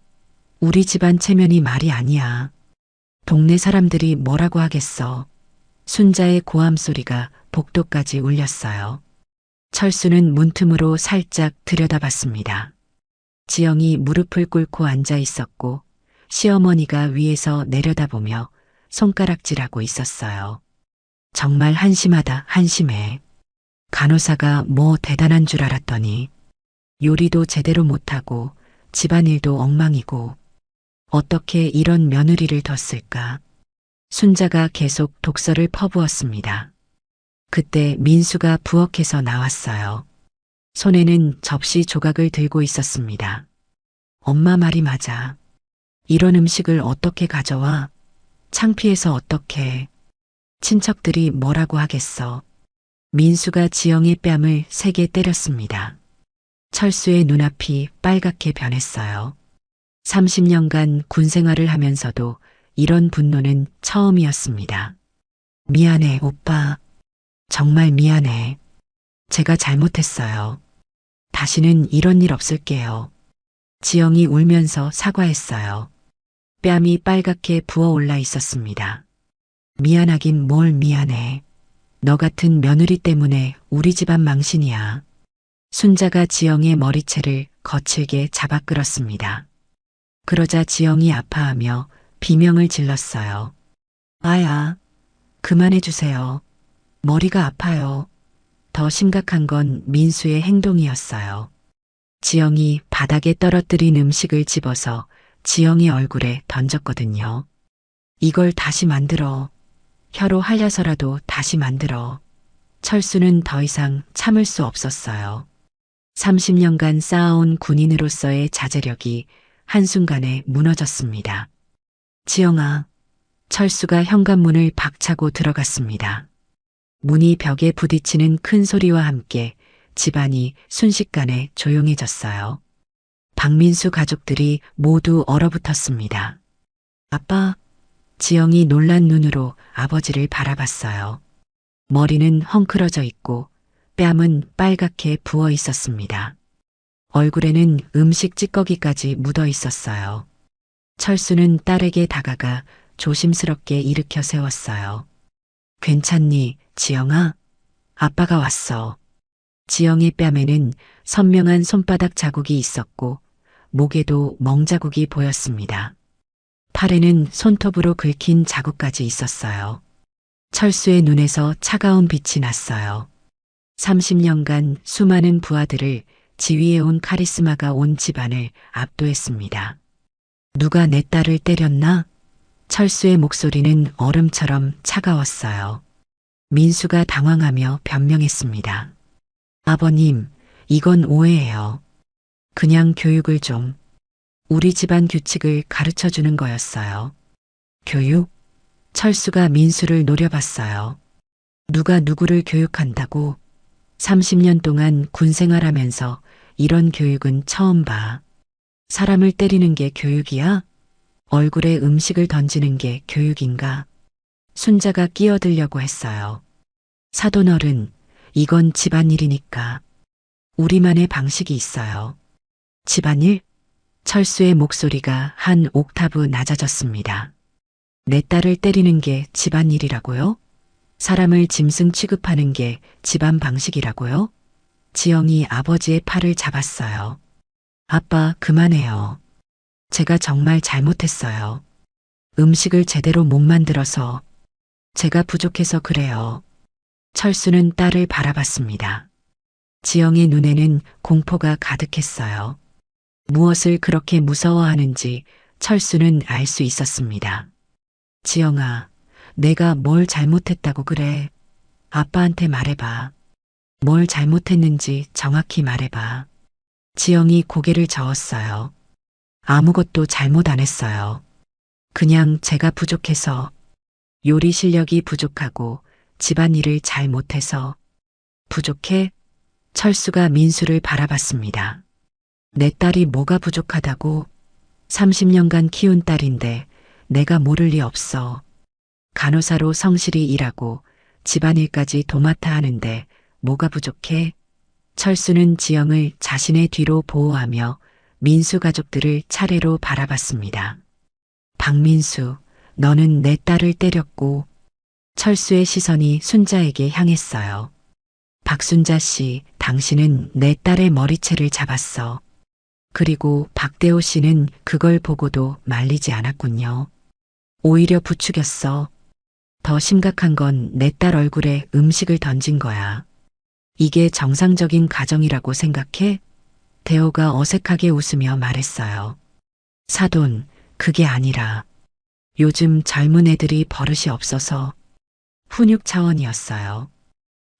우리 집안 체면이 말이 아니야. 동네 사람들이 뭐라고 하겠어. 순자의 고함 소리가 복도까지 울렸어요. 철수는 문틈으로 살짝 들여다봤습니다. 지영이 무릎을 꿇고 앉아 있었고 시어머니가 위에서 내려다보며 손가락질하고 있었어요. 정말 한심하다, 한심해. 간호사가 뭐 대단한 줄 알았더니 요리도 제대로 못하고 집안일도 엉망이고 어떻게 이런 며느리를 뒀을까. 순자가 계속 독설을 퍼부었습니다. 그때 민수가 부엌에서 나왔어요. 손에는 접시 조각을 들고 있었습니다. 엄마 말이 맞아. 이런 음식을 어떻게 가져와? 창피해서 어떡해. 친척들이 뭐라고 하겠어. 민수가 지영의 뺨을 세게 때렸습니다. 철수의 눈앞이 빨갛게 변했어요. 30년간 군 생활을 하면서도 이런 분노는 처음이었습니다. 미안해, 오빠. 정말 미안해. 제가 잘못했어요. 다시는 이런 일 없을게요. 지영이 울면서 사과했어요. 뺨이 빨갛게 부어올라 있었습니다. 미안하긴 뭘 미안해. 너 같은 며느리 때문에 우리 집안 망신이야. 순자가 지영의 머리채를 거칠게 잡아 끌었습니다. 그러자 지영이 아파하며 비명을 질렀어요. 아야, 그만해주세요. 머리가 아파요. 더 심각한 건 민수의 행동이었어요. 지영이 바닥에 떨어뜨린 음식을 집어서 지영이 얼굴에 던졌거든요. 이걸 다시 만들어. 혀로 할려서라도 다시 만들어. 철수는 더 이상 참을 수 없었어요. 30년간 쌓아온 군인으로서의 자제력이 한순간에 무너졌습니다. 지영아, 철수가 현관문을 박차고 들어갔습니다. 문이 벽에 부딪히는 큰 소리와 함께 집안이 순식간에 조용해졌어요. 박민수 가족들이 모두 얼어붙었습니다. 아빠, 지영이 놀란 눈으로 아버지를 바라봤어요. 머리는 헝클어져 있고 뺨은 빨갛게 부어 있었습니다. 얼굴에는 음식 찌꺼기까지 묻어 있었어요. 철수는 딸에게 다가가 조심스럽게 일으켜 세웠어요. 괜찮니, 지영아? 아빠가 왔어. 지영의 뺨에는 선명한 손바닥 자국이 있었고 목에도 멍자국이 보였습니다. 팔에는 손톱으로 긁힌 자국까지 있었어요. 철수의 눈에서 차가운 빛이 났어요. 30년간 수많은 부하들을 지휘해온 카리스마가 온 집안을 압도했습니다. 누가 내 딸을 때렸나? 철수의 목소리는 얼음처럼 차가웠어요. 민수가 당황하며 변명했습니다. 아버님, 이건 오해예요. 그냥 교육을 좀. 우리 집안 규칙을 가르쳐 주는 거였어요. 교육? 철수가 민수를 노려봤어요. 누가 누구를 교육한다고? 30년 동안 군 생활하면서 이런 교육은 처음 봐. 사람을 때리는 게 교육이야? 얼굴에 음식을 던지는 게 교육인가? 순자가 끼어들려고 했어요. 사돈어른, 이건 집안일이니까. 우리만의 방식이 있어요. 집안일? 철수의 목소리가 한 옥타브 낮아졌습니다. 내 딸을 때리는 게 집안일이라고요? 사람을 짐승 취급하는 게 집안 방식이라고요? 지영이 아버지의 팔을 잡았어요. 아빠, 그만해요. 제가 정말 잘못했어요. 음식을 제대로 못 만들어서 제가 부족해서 그래요. 철수는 딸을 바라봤습니다. 지영의 눈에는 공포가 가득했어요. 무엇을 그렇게 무서워하는지 철수는 알 수 있었습니다. 지영아, 내가 뭘 잘못했다고 그래? 아빠한테 말해봐. 뭘 잘못했는지 정확히 말해봐. 지영이 고개를 저었어요. 아무것도 잘못 안 했어요. 그냥 제가 부족해서, 요리 실력이 부족하고 집안일을 잘 못해서. 부족해? 철수가 민수를 바라봤습니다. 내 딸이 뭐가 부족하다고? 30년간 키운 딸인데 내가 모를 리 없어. 간호사로 성실히 일하고 집안일까지 도맡아 하는데 뭐가 부족해? 철수는 지영을 자신의 뒤로 보호하며 민수 가족들을 차례로 바라봤습니다. 박민수, 너는 내 딸을 때렸고. 철수의 시선이 순자에게 향했어요. 박순자 씨, 당신은 내 딸의 머리채를 잡았어. 그리고 박대호 씨는 그걸 보고도 말리지 않았군요. 오히려 부추겼어. 더 심각한 건 내 딸 얼굴에 음식을 던진 거야. 이게 정상적인 가정이라고 생각해? 대호가 어색하게 웃으며 말했어요. 사돈, 그게 아니라 요즘 젊은 애들이 버릇이 없어서 훈육 차원이었어요.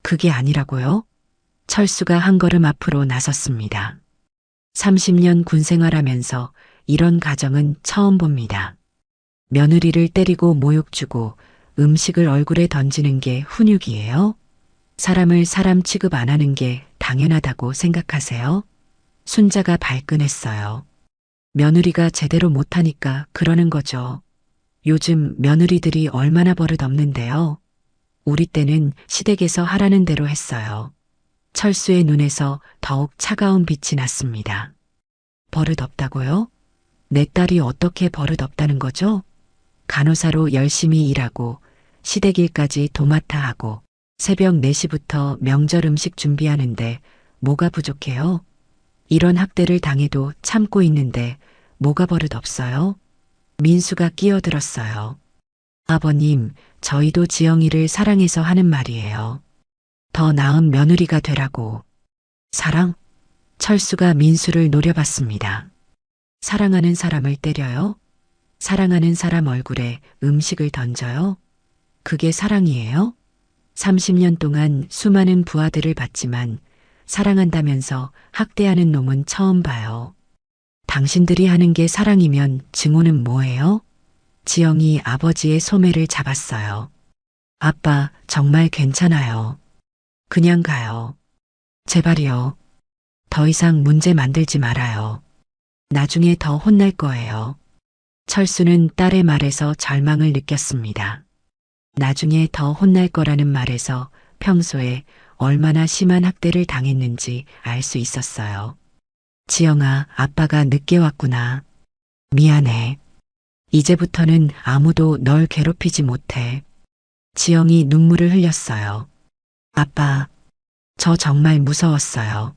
그게 아니라고요? 철수가 한 걸음 앞으로 나섰습니다. 30년 군 생활하면서 이런 가정은 처음 봅니다. 며느리를 때리고 모욕 주고 음식을 얼굴에 던지는 게 훈육이에요? 사람을 사람 취급 안 하는 게 당연하다고 생각하세요? 순자가 발끈했어요. 며느리가 제대로 못하니까 그러는 거죠. 요즘 며느리들이 얼마나 버릇 없는데요. 우리 때는 시댁에서 하라는 대로 했어요. 철수의 눈에서 더욱 차가운 빛이 났습니다. 버릇 없다고요? 내 딸이 어떻게 버릇 없다는 거죠? 간호사로 열심히 일하고 시댁 일까지 도맡아 하고 새벽 4시부터 명절 음식 준비하는데 뭐가 부족해요? 이런 학대를 당해도 참고 있는데 뭐가 버릇 없어요? 민수가 끼어들었어요. 아버님, 저희도 지영이를 사랑해서 하는 말이에요. 더 나은 며느리가 되라고. 사랑? 철수가 민수를 노려봤습니다. 사랑하는 사람을 때려요? 사랑하는 사람 얼굴에 음식을 던져요? 그게 사랑이에요? 30년 동안 수많은 부하들을 봤지만 사랑한다면서 학대하는 놈은 처음 봐요. 당신들이 하는 게 사랑이면 증오는 뭐예요? 지영이 아버지의 소매를 잡았어요. 아빠, 정말 괜찮아요. 그냥 가요. 제발이요. 더 이상 문제 만들지 말아요. 나중에 더 혼날 거예요. 철수는 딸의 말에서 절망을 느꼈습니다. 나중에 더 혼날 거라는 말에서 평소에 얼마나 심한 학대를 당했는지 알 수 있었어요. 지영아, 아빠가 늦게 왔구나. 미안해. 이제부터는 아무도 널 괴롭히지 못해. 지영이 눈물을 흘렸어요. 아빠, 저 정말 무서웠어요.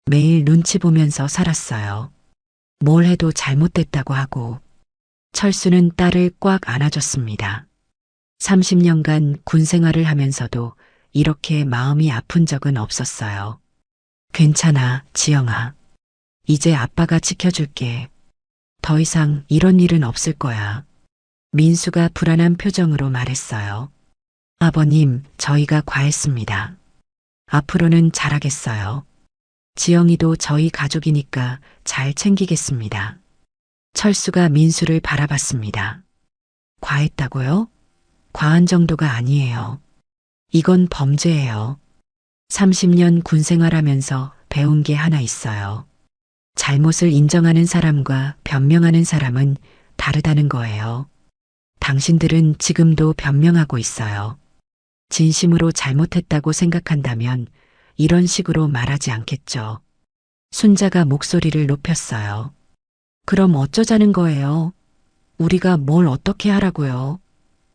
매일 눈치 보면서 살았어요. 뭘 해도 잘못됐다고 하고. 철수는 딸을 꽉 안아줬습니다. 30년간 군 생활을 하면서도 이렇게 마음이 아픈 적은 없었어요. 괜찮아, 지영아. 이제 아빠가 지켜줄게. 더 이상 이런 일은 없을 거야. 민수가 불안한 표정으로 말했어요. 아버님, 저희가 과했습니다. 앞으로는 잘하겠어요. 지영이도 저희 가족이니까 잘 챙기겠습니다. 철수가 민수를 바라봤습니다. 과했다고요? 과한 정도가 아니에요. 이건 범죄예요. 30년 군 생활하면서 배운 게 하나 있어요. 잘못을 인정하는 사람과 변명하는 사람은 다르다는 거예요. 당신들은 지금도 변명하고 있어요. 진심으로 잘못했다고 생각한다면 이런 식으로 말하지 않겠죠. 순자가 목소리를 높였어요. 그럼 어쩌자는 거예요? 우리가 뭘 어떻게 하라고요?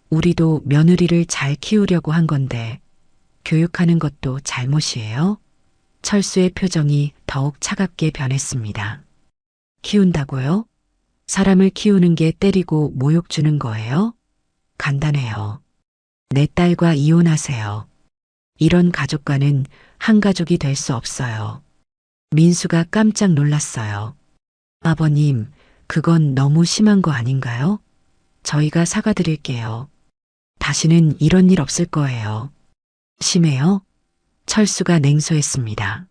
우리도 며느리를 잘 키우려고 한 건데 교육하는 것도 잘못이에요? 철수의 표정이 더욱 차갑게 변했습니다. 키운다고요? 사람을 키우는 게 때리고 모욕 주는 거예요? 간단해요. 내 딸과 이혼하세요. 이런 가족과는 한 가족이 될 수 없어요. 민수가 깜짝 놀랐어요. 아버님, 그건 너무 심한 거 아닌가요? 저희가 사과드릴게요. 다시는 이런 일 없을 거예요. 심해요? 철수가 냉소했습니다.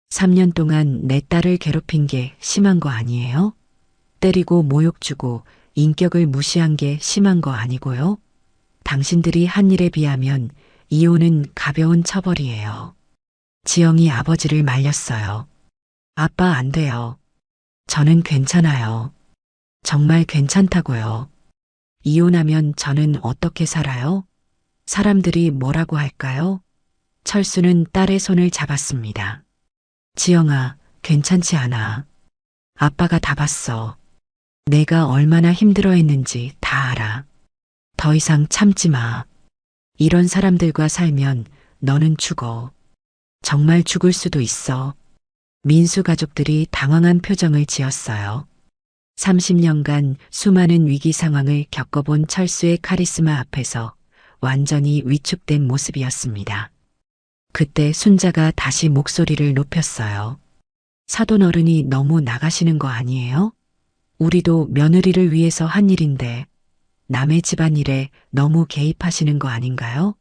3년 동안 내 딸을 괴롭힌 게 심한 거 아니에요? 때리고 모욕 주고 인격을 무시한 게 심한 거 아니고요? 당신들이 한 일에 비하면 이혼은 가벼운 처벌이에요. 지영이 아버지를 말렸어요. 아빠 안 돼요. 저는 괜찮아요. 정말 괜찮다고요. 이혼하면 저는 어떻게 살아요? 사람들이 뭐라고 할까요? 철수는 딸의 손을 잡았습니다. 지영아, 괜찮지 않아. 아빠가 다 봤어. 내가 얼마나 힘들어했는지 다 알아. 더 이상 참지 마. 이런 사람들과 살면 너는 죽어. 정말 죽을 수도 있어. 민수 가족들이 당황한 표정을 지었어요. 30년간 수많은 위기 상황을 겪어본 철수의 카리스마 앞에서 완전히 위축된 모습이었습니다. 그때 순자가 다시 목소리를 높였어요. 사돈 어른이 너무 나가시는 거 아니에요? 우리도 며느리를 위해서 한 일인데 남의 집안일에 너무 개입하시는 거 아닌가요?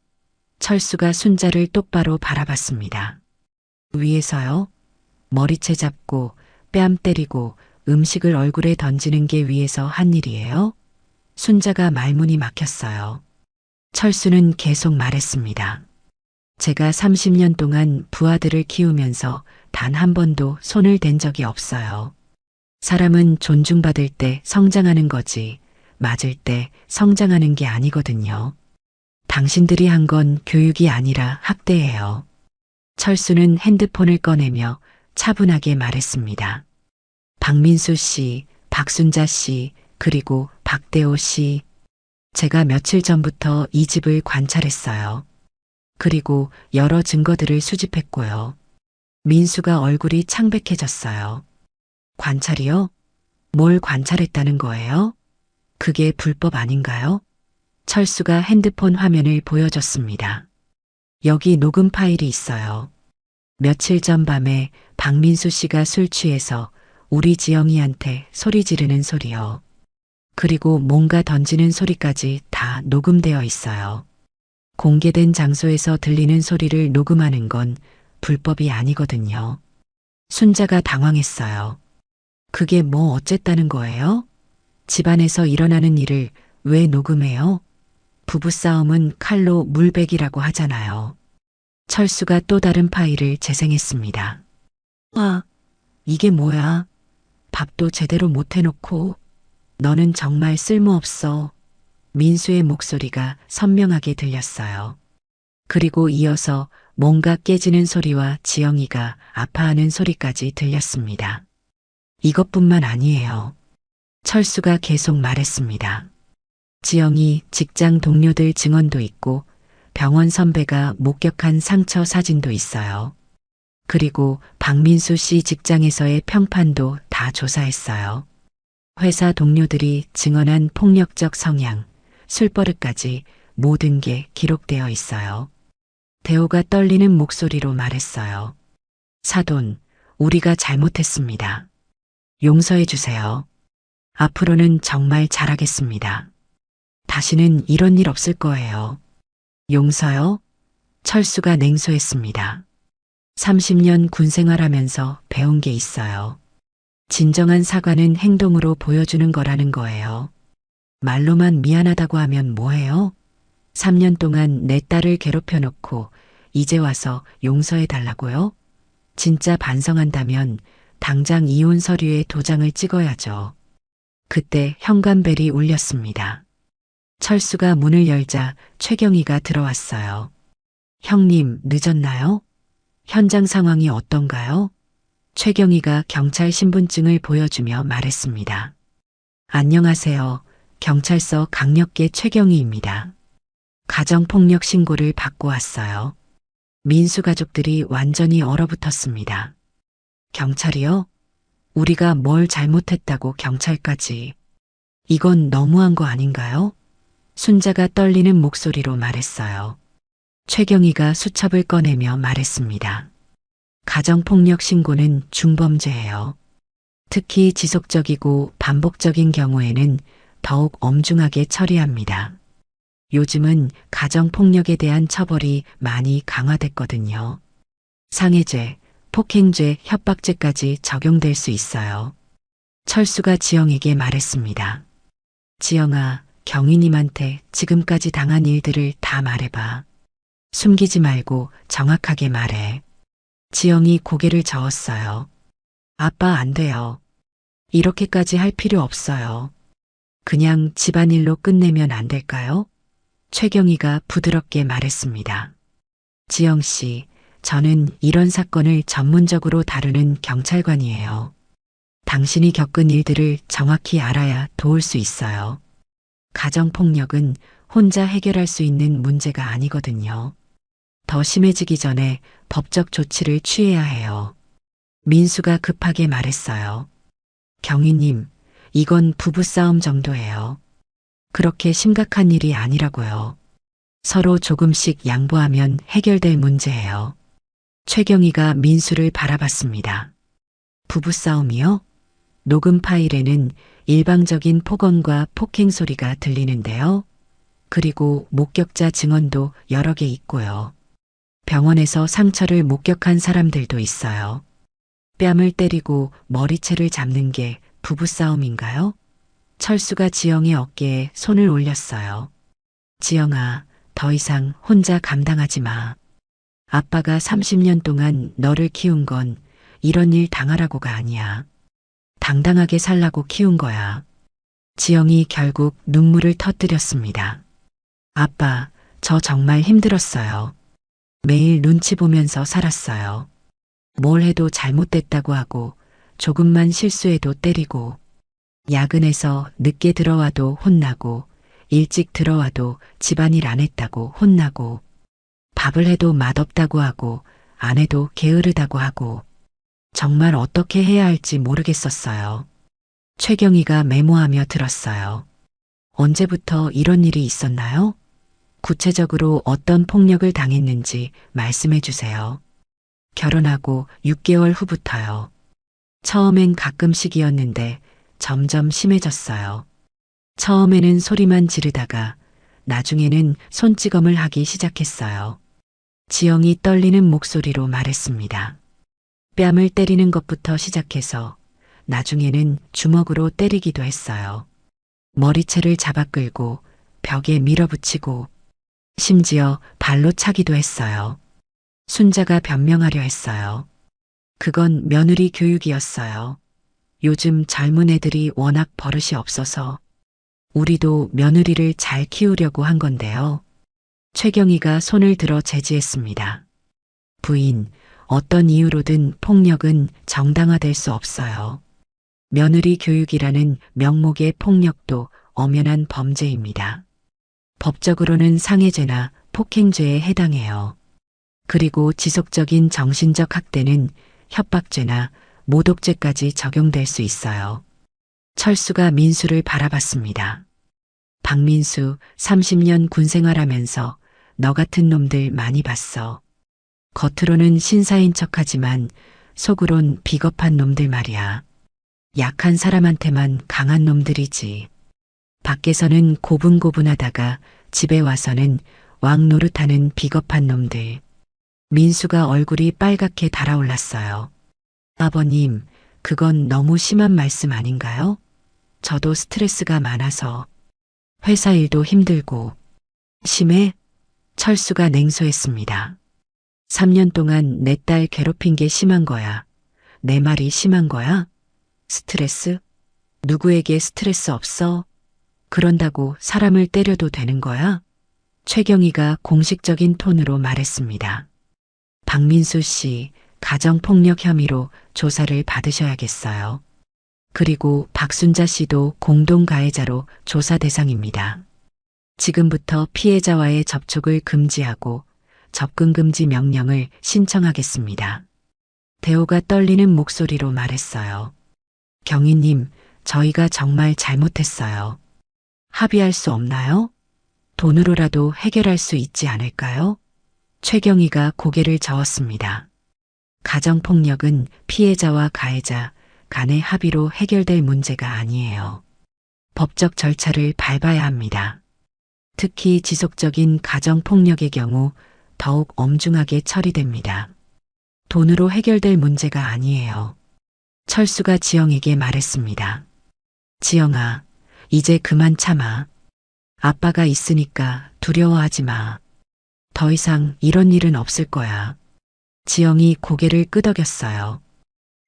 철수가 순자를 똑바로 바라봤습니다. 위에서요? 머리채 잡고 뺨 때리고 음식을 얼굴에 던지는 게 위에서 한 일이에요? 순자가 말문이 막혔어요. 철수는 계속 말했습니다. 제가 30년 동안 부하들을 키우면서 단 한 번도 손을 댄 적이 없어요. 사람은 존중받을 때 성장하는 거지, 맞을 때 성장하는 게 아니거든요. 당신들이 한 건 교육이 아니라 학대예요. 철수는 핸드폰을 꺼내며 차분하게 말했습니다. 박민수 씨, 박순자 씨, 그리고 박대호 씨. 제가 며칠 전부터 이 집을 관찰했어요. 그리고 여러 증거들을 수집했고요. 민수가 얼굴이 창백해졌어요. 관찰이요? 뭘 관찰했다는 거예요? 그게 불법 아닌가요? 철수가 핸드폰 화면을 보여줬습니다. 여기 녹음 파일이 있어요. 며칠 전 밤에 박민수 씨가 술 취해서 우리 지영이한테 소리 지르는 소리요. 그리고 뭔가 던지는 소리까지 다 녹음되어 있어요. 공개된 장소에서 들리는 소리를 녹음하는 건 불법이 아니거든요. 순자가 당황했어요. 그게 뭐 어쨌다는 거예요? 집안에서 일어나는 일을 왜 녹음해요? 부부싸움은 칼로 물베기라고 하잖아요. 철수가 또 다른 파일을 재생했습니다. 아, 이게 뭐야? 밥도 제대로 못 해놓고 너는 정말 쓸모없어. 민수의 목소리가 선명하게 들렸어요. 그리고 이어서 뭔가 깨지는 소리와 지영이가 아파하는 소리까지 들렸습니다. 이것뿐만 아니에요. 철수가 계속 말했습니다. 지영이 직장 동료들 증언도 있고 병원 선배가 목격한 상처 사진도 있어요. 그리고 박민수 씨 직장에서의 평판도 다 조사했어요. 회사 동료들이 증언한 폭력적 성향, 술버릇까지 모든 게 기록되어 있어요. 대호가 떨리는 목소리로 말했어요. 사돈, 우리가 잘못했습니다. 용서해 주세요. 앞으로는 정말 잘하겠습니다. 다시는 이런 일 없을 거예요. 용서요? 철수가 냉소했습니다. 30년 군 생활하면서 배운 게 있어요. 진정한 사과는 행동으로 보여주는 거라는 거예요. 말로만 미안하다고 하면 뭐해요? 3년 동안 내 딸을 괴롭혀 놓고 이제 와서 용서해 달라고요? 진짜 반성한다면 당장 이혼 서류에 도장을 찍어야죠. 그때 현관벨이 울렸습니다. 철수가 문을 열자 최경희가 들어왔어요. 형님, 늦었나요? 현장 상황이 어떤가요? 최경희가 경찰 신분증을 보여주며 말했습니다. 안녕하세요. 경찰서 강력계 최경희입니다. 가정폭력 신고를 받고 왔어요. 민수 가족들이 완전히 얼어붙었습니다. 경찰이요? 우리가 뭘 잘못했다고 경찰까지. 이건 너무한 거 아닌가요? 순자가 떨리는 목소리로 말했어요. 최경희가 수첩을 꺼내며 말했습니다. 가정폭력 신고는 중범죄예요. 특히 지속적이고 반복적인 경우에는 더욱 엄중하게 처리합니다. 요즘은 가정폭력에 대한 처벌이 많이 강화됐거든요. 상해죄, 폭행죄, 협박죄까지 적용될 수 있어요. 철수가 지영에게 말했습니다. 지영아, 경희님한테 지금까지 당한 일들을 다 말해봐. 숨기지 말고 정확하게 말해. 지영이 고개를 저었어요. 아빠, 안 돼요. 이렇게까지 할 필요 없어요. 그냥 집안일로 끝내면 안 될까요? 최경희가 부드럽게 말했습니다. 지영 씨, 저는 이런 사건을 전문적으로 다루는 경찰관이에요. 당신이 겪은 일들을 정확히 알아야 도울 수 있어요. 가정폭력은 혼자 해결할 수 있는 문제가 아니거든요. 더 심해지기 전에 법적 조치를 취해야 해요. 민수가 급하게 말했어요. 경희님, 이건 부부싸움 정도예요. 그렇게 심각한 일이 아니라고요. 서로 조금씩 양보하면 해결될 문제예요. 최경희가 민수를 바라봤습니다. 부부싸움이요? 녹음 파일에는 일방적인 폭언과 폭행 소리가 들리는데요. 그리고 목격자 증언도 여러 개 있고요. 병원에서 상처를 목격한 사람들도 있어요. 뺨을 때리고 머리채를 잡는 게 부부싸움인가요? 철수가 지영의 어깨에 손을 올렸어요. 지영아, 더 이상 혼자 감당하지 마. 아빠가 30년 동안 너를 키운 건 이런 일 당하라고가 아니야. 당당하게 살라고 키운 거야. 지영이 결국 눈물을 터뜨렸습니다. 아빠, 저 정말 힘들었어요. 매일 눈치 보면서 살았어요. 뭘 해도 잘못됐다고 하고 조금만 실수해도 때리고 야근해서 늦게 들어와도 혼나고 일찍 들어와도 집안일 안 했다고 혼나고 밥을 해도 맛없다고 하고 안 해도 게으르다고 하고 정말 어떻게 해야 할지 모르겠었어요. 최경희가 메모하며 들었어요. 언제부터 이런 일이 있었나요? 구체적으로 어떤 폭력을 당했는지 말씀해 주세요. 결혼하고 6개월 후부터요. 처음엔 가끔씩이었는데 점점 심해졌어요. 처음에는 소리만 지르다가 나중에는 손찌검을 하기 시작했어요. 지영이 떨리는 목소리로 말했습니다. 뺨을 때리는 것부터 시작해서 나중에는 주먹으로 때리기도 했어요. 머리채를 잡아 끌고 벽에 밀어붙이고 심지어 발로 차기도 했어요. 순자가 변명하려 했어요. 그건 며느리 교육이었어요. 요즘 젊은 애들이 워낙 버릇이 없어서 우리도 며느리를 잘 키우려고 한 건데요. 최경희가 손을 들어 제지했습니다. 부인, 어떤 이유로든 폭력은 정당화될 수 없어요. 며느리 교육이라는 명목의 폭력도 엄연한 범죄입니다. 법적으로는 상해죄나 폭행죄에 해당해요. 그리고 지속적인 정신적 학대는 협박죄나 모독죄까지 적용될 수 있어요. 철수가 민수를 바라봤습니다. 박민수, 30년 군 생활하면서 너 같은 놈들 많이 봤어. 겉으로는 신사인 척하지만 속으론 비겁한 놈들 말이야. 약한 사람한테만 강한 놈들이지. 밖에서는 고분고분하다가 집에 와서는 왕 노릇하는 비겁한 놈들. 민수가 얼굴이 빨갛게 달아올랐어요. 아버님, 그건 너무 심한 말씀 아닌가요? 저도 스트레스가 많아서 회사 일도 힘들고 심해? 철수가 냉소했습니다. 3년 동안 내 딸 괴롭힌 게 심한 거야. 내 말이 심한 거야? 스트레스? 누구에게 스트레스 없어? 그런다고 사람을 때려도 되는 거야? 최경희가 공식적인 톤으로 말했습니다. 박민수 씨, 가정폭력 혐의로 조사를 받으셔야겠어요. 그리고 박순자 씨도 공동 가해자로 조사 대상입니다. 지금부터 피해자와의 접촉을 금지하고 접근 금지 명령을 신청하겠습니다. 대호가 떨리는 목소리로 말했어요. 경희님, 저희가 정말 잘못했어요. 합의할 수 없나요? 돈으로라도 해결할 수 있지 않을까요? 최경희가 고개를 저었습니다. 가정폭력은 피해자와 가해자 간의 합의로 해결될 문제가 아니에요. 법적 절차를 밟아야 합니다. 특히 지속적인 가정폭력의 경우 더욱 엄중하게 처리됩니다. 돈으로 해결될 문제가 아니에요. 철수가 지영에게 말했습니다. 지영아, 이제 그만 참아. 아빠가 있으니까 두려워하지 마. 더 이상 이런 일은 없을 거야. 지영이 고개를 끄덕였어요.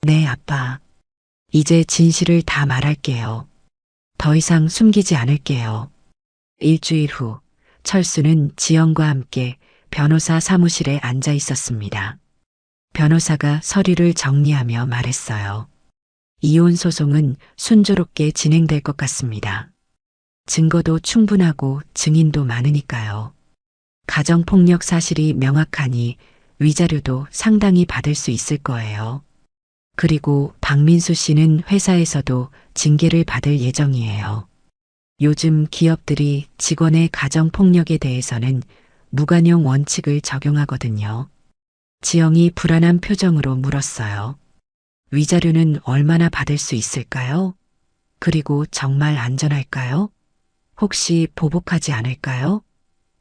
네, 아빠. 이제 진실을 다 말할게요. 더 이상 숨기지 않을게요. 일주일 후, 철수는 지영과 함께 변호사 사무실에 앉아 있었습니다. 변호사가 서류를 정리하며 말했어요. 이혼 소송은 순조롭게 진행될 것 같습니다. 증거도 충분하고 증인도 많으니까요. 가정폭력 사실이 명확하니 위자료도 상당히 받을 수 있을 거예요. 그리고 박민수 씨는 회사에서도 징계를 받을 예정이에요. 요즘 기업들이 직원의 가정폭력에 대해서는 무관용 원칙을 적용하거든요. 지영이 불안한 표정으로 물었어요. 위자료는 얼마나 받을 수 있을까요? 그리고 정말 안전할까요? 혹시 보복하지 않을까요?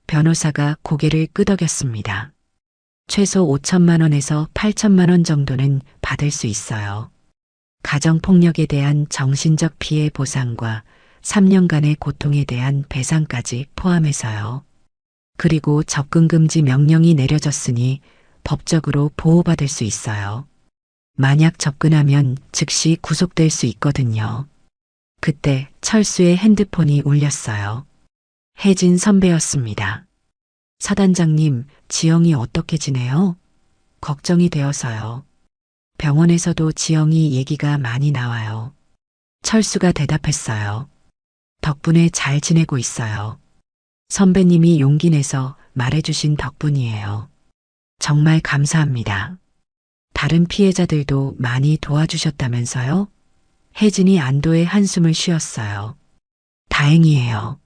변호사가 고개를 끄덕였습니다. 최소 5천만 원에서 8천만 원 정도는 받을 수 있어요. 가정폭력에 대한 정신적 피해 보상과 3년간의 고통에 대한 배상까지 포함해서요. 그리고 접근금지 명령이 내려졌으니 법적으로 보호받을 수 있어요. 만약 접근하면 즉시 구속될 수 있거든요. 그때 철수의 핸드폰이 울렸어요. 혜진 선배였습니다. 사단장님, 지영이 어떻게 지내요? 걱정이 되어서요. 병원에서도 지영이 얘기가 많이 나와요. 철수가 대답했어요. 덕분에 잘 지내고 있어요. 선배님이 용기 내서 말해주신 덕분이에요. 정말 감사합니다. 다른 피해자들도 많이 도와주셨다면서요? 혜진이 안도의 한숨을 쉬었어요. 다행이에요.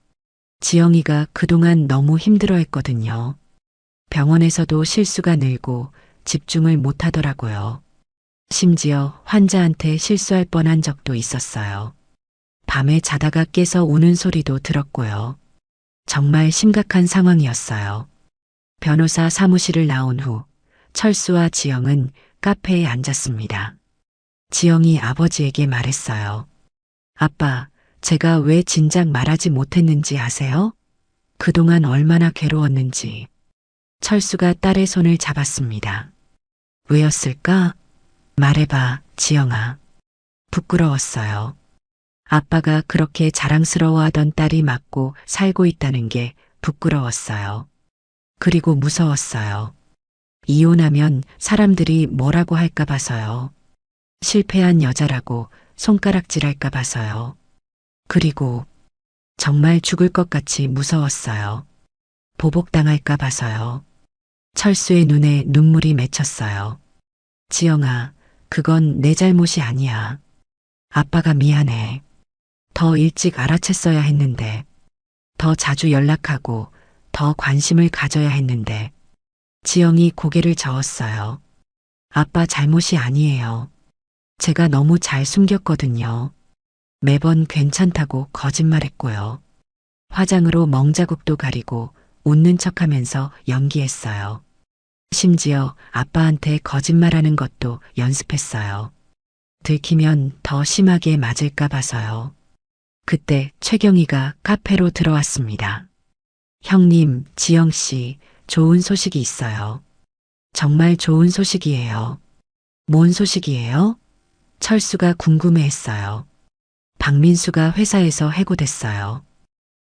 지영이가 그동안 너무 힘들어했거든요. 병원에서도 실수가 늘고 집중을 못하더라고요. 심지어 환자한테 실수할 뻔한 적도 있었어요. 밤에 자다가 깨서 우는 소리도 들었고요. 정말 심각한 상황이었어요. 변호사 사무실을 나온 후 철수와 지영은 카페에 앉았습니다. 지영이 아버지에게 말했어요. 아빠, 제가 왜 진작 말하지 못했는지 아세요? 그동안 얼마나 괴로웠는지. 철수가 딸의 손을 잡았습니다. 왜였을까? 말해봐, 지영아. 부끄러웠어요. 아빠가 그렇게 자랑스러워하던 딸이 맞고 살고 있다는 게 부끄러웠어요. 그리고 무서웠어요. 이혼하면 사람들이 뭐라고 할까 봐서요. 실패한 여자라고 손가락질할까 봐서요. 그리고 정말 죽을 것 같이 무서웠어요. 보복당할까 봐서요. 철수의 눈에 눈물이 맺혔어요. 지영아, 그건 내 잘못이 아니야. 아빠가 미안해. 더 일찍 알아챘어야 했는데, 더 자주 연락하고 더 관심을 가져야 했는데. 지영이 고개를 저었어요. 아빠 잘못이 아니에요. 제가 너무 잘 숨겼거든요. 매번 괜찮다고 거짓말했고요. 화장으로 멍자국도 가리고 웃는 척하면서 연기했어요. 심지어 아빠한테 거짓말하는 것도 연습했어요. 들키면 더 심하게 맞을까 봐서요. 그때 최경희가 카페로 들어왔습니다. 형님, 지영 씨, 좋은 소식이 있어요. 정말 좋은 소식이에요. 뭔 소식이에요? 철수가 궁금해했어요. 박민수가 회사에서 해고됐어요.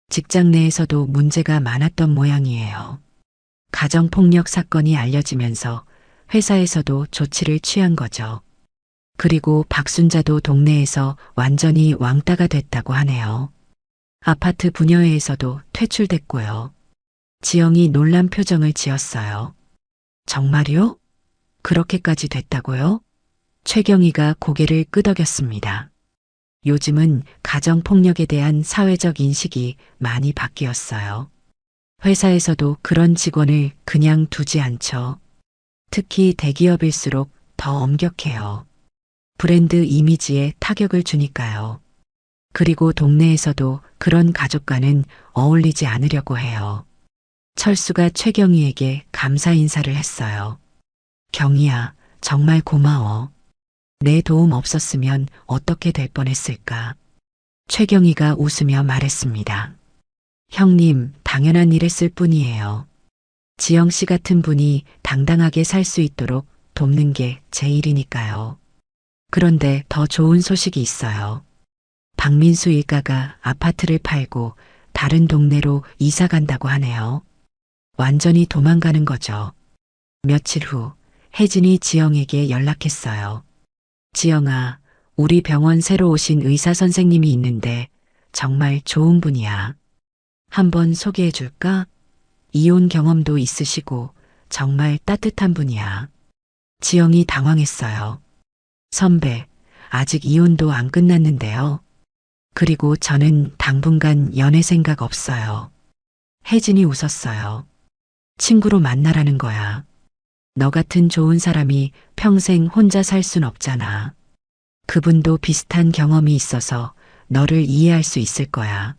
직장 내에서도 문제가 많았던 모양이에요. 가정폭력 사건이 알려지면서 회사에서도 조치를 취한 거죠. 그리고 박순자도 동네에서 완전히 왕따가 됐다고 하네요. 아파트 분여회에서도 퇴출됐고요. 지영이 놀란 표정을 지었어요. 정말요? 그렇게까지 됐다고요? 최경희가 고개를 끄덕였습니다. 요즘은 가정폭력에 대한 사회적 인식이 많이 바뀌었어요. 회사에서도 그런 직원을 그냥 두지 않죠. 특히 대기업일수록 더 엄격해요. 브랜드 이미지에 타격을 주니까요. 그리고 동네에서도 그런 가족과는 어울리지 않으려고 해요. 철수가 최경희에게 감사 인사를 했어요. 경희야, 정말 고마워. 내 도움 없었으면 어떻게 될 뻔했을까? 최경희가 웃으며 말했습니다. 형님, 당연한 일 했을 뿐이에요. 지영 씨 같은 분이 당당하게 살 수 있도록 돕는 게 제 일이니까요. 그런데 더 좋은 소식이 있어요. 박민수 일가가 아파트를 팔고 다른 동네로 이사 간다고 하네요. 완전히 도망가는 거죠. 며칠 후 혜진이 지영에게 연락했어요. 지영아, 우리 병원 새로 오신 의사 선생님이 있는데 정말 좋은 분이야. 한번 소개해 줄까? 이혼 경험도 있으시고 정말 따뜻한 분이야. 지영이 당황했어요. 선배, 아직 이혼도 안 끝났는데요. 그리고 저는 당분간 연애 생각 없어요. 혜진이 웃었어요. 친구로 만나라는 거야. 너 같은 좋은 사람이 평생 혼자 살 순 없잖아. 그분도 비슷한 경험이 있어서 너를 이해할 수 있을 거야.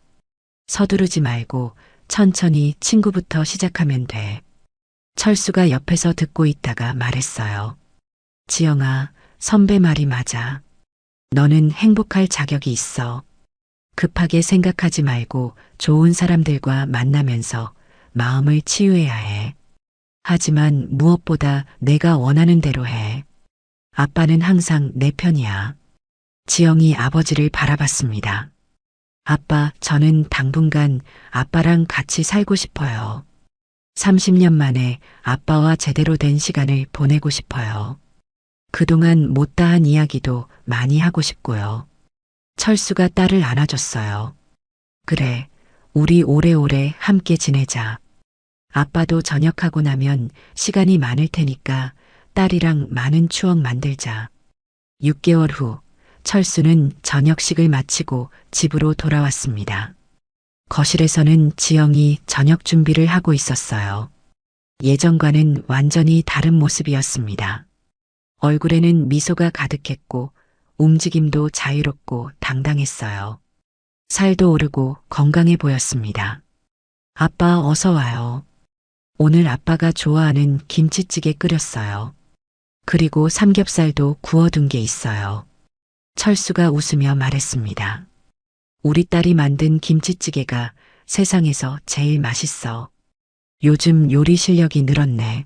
서두르지 말고 천천히 친구부터 시작하면 돼. 철수가 옆에서 듣고 있다가 말했어요. 지영아, 선배 말이 맞아. 너는 행복할 자격이 있어. 급하게 생각하지 말고 좋은 사람들과 만나면서 마음을 치유해야 해. 하지만 무엇보다 내가 원하는 대로 해. 아빠는 항상 내 편이야. 지영이 아버지를 바라봤습니다. 아빠, 저는 당분간 아빠랑 같이 살고 싶어요. 30년 만에 아빠와 제대로 된 시간을 보내고 싶어요. 그동안 못다한 이야기도 많이 하고 싶고요. 철수가 딸을 안아줬어요. 그래, 우리 오래오래 함께 지내자. 아빠도 전역하고 나면 시간이 많을 테니까 딸이랑 많은 추억 만들자. 6개월 후 철수는 저녁식을 마치고 집으로 돌아왔습니다. 거실에서는 지영이 저녁 준비를 하고 있었어요. 예전과는 완전히 다른 모습이었습니다. 얼굴에는 미소가 가득했고 움직임도 자유롭고 당당했어요. 살도 오르고 건강해 보였습니다. 아빠 어서 와요. 오늘 아빠가 좋아하는 김치찌개 끓였어요. 그리고 삼겹살도 구워둔 게 있어요. 철수가 웃으며 말했습니다. 우리 딸이 만든 김치찌개가 세상에서 제일 맛있어. 요즘 요리 실력이 늘었네.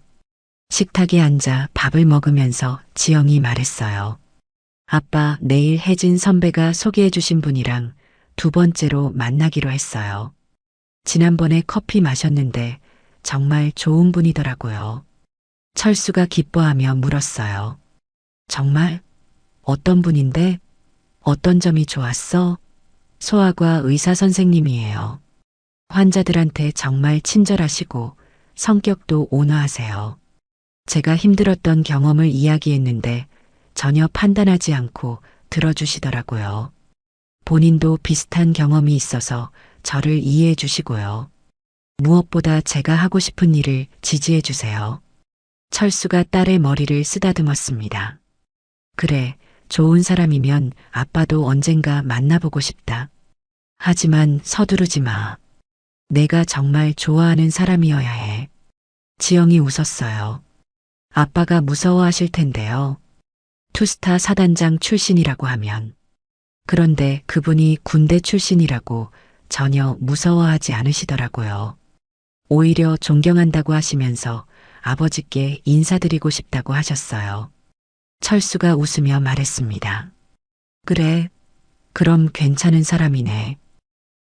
식탁에 앉아 밥을 먹으면서 지영이 말했어요. 아빠, 내일 혜진 선배가 소개해 주신 분이랑 두 번째로 만나기로 했어요. 지난번에 커피 마셨는데 정말 좋은 분이더라고요. 철수가 기뻐하며 물었어요. 정말? 어떤 분인데? 어떤 점이 좋았어? 소아과 의사 선생님이에요. 환자들한테 정말 친절하시고 성격도 온화하세요. 제가 힘들었던 경험을 이야기했는데 전혀 판단하지 않고 들어주시더라고요. 본인도 비슷한 경험이 있어서 저를 이해해 주시고요. 무엇보다 제가 하고 싶은 일을 지지해 주세요. 철수가 딸의 머리를 쓰다듬었습니다. 그래, 좋은 사람이면 아빠도 언젠가 만나보고 싶다. 하지만 서두르지 마. 내가 정말 좋아하는 사람이어야 해. 지영이 웃었어요. 아빠가 무서워하실 텐데요. 투스타 사단장 출신이라고 하면. 그런데 그분이 군대 출신이라고 전혀 무서워하지 않으시더라고요. 오히려 존경한다고 하시면서 아버지께 인사드리고 싶다고 하셨어요. 철수가 웃으며 말했습니다. 그래, 그럼 괜찮은 사람이네.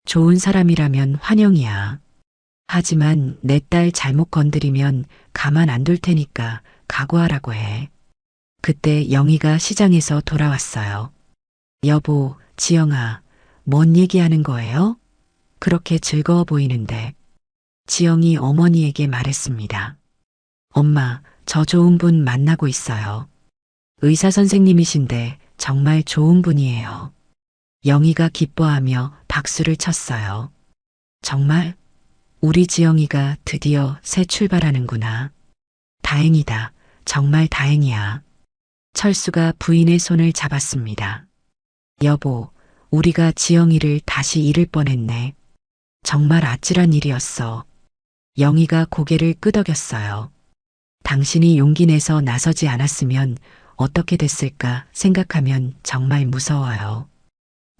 좋은 사람이라면 환영이야. 하지만 내 딸 잘못 건드리면 가만 안 둘 테니까 각오하라고 해. 그때 영희가 시장에서 돌아왔어요. 여보, 지영아, 뭔 얘기하는 거예요? 그렇게 즐거워 보이는데. 지영이 어머니에게 말했습니다. 엄마, 저 좋은 분 만나고 있어요. 의사 선생님이신데 정말 좋은 분이에요. 영희가 기뻐하며 박수를 쳤어요. 정말? 우리 지영이가 드디어 새 출발하는구나. 다행이다. 정말 다행이야. 철수가 부인의 손을 잡았습니다. 여보, 우리가 지영이를 다시 잃을 뻔했네. 정말 아찔한 일이었어. 영희가 고개를 끄덕였어요. 당신이 용기 내서 나서지 않았으면 어떻게 됐을까 생각하면 정말 무서워요.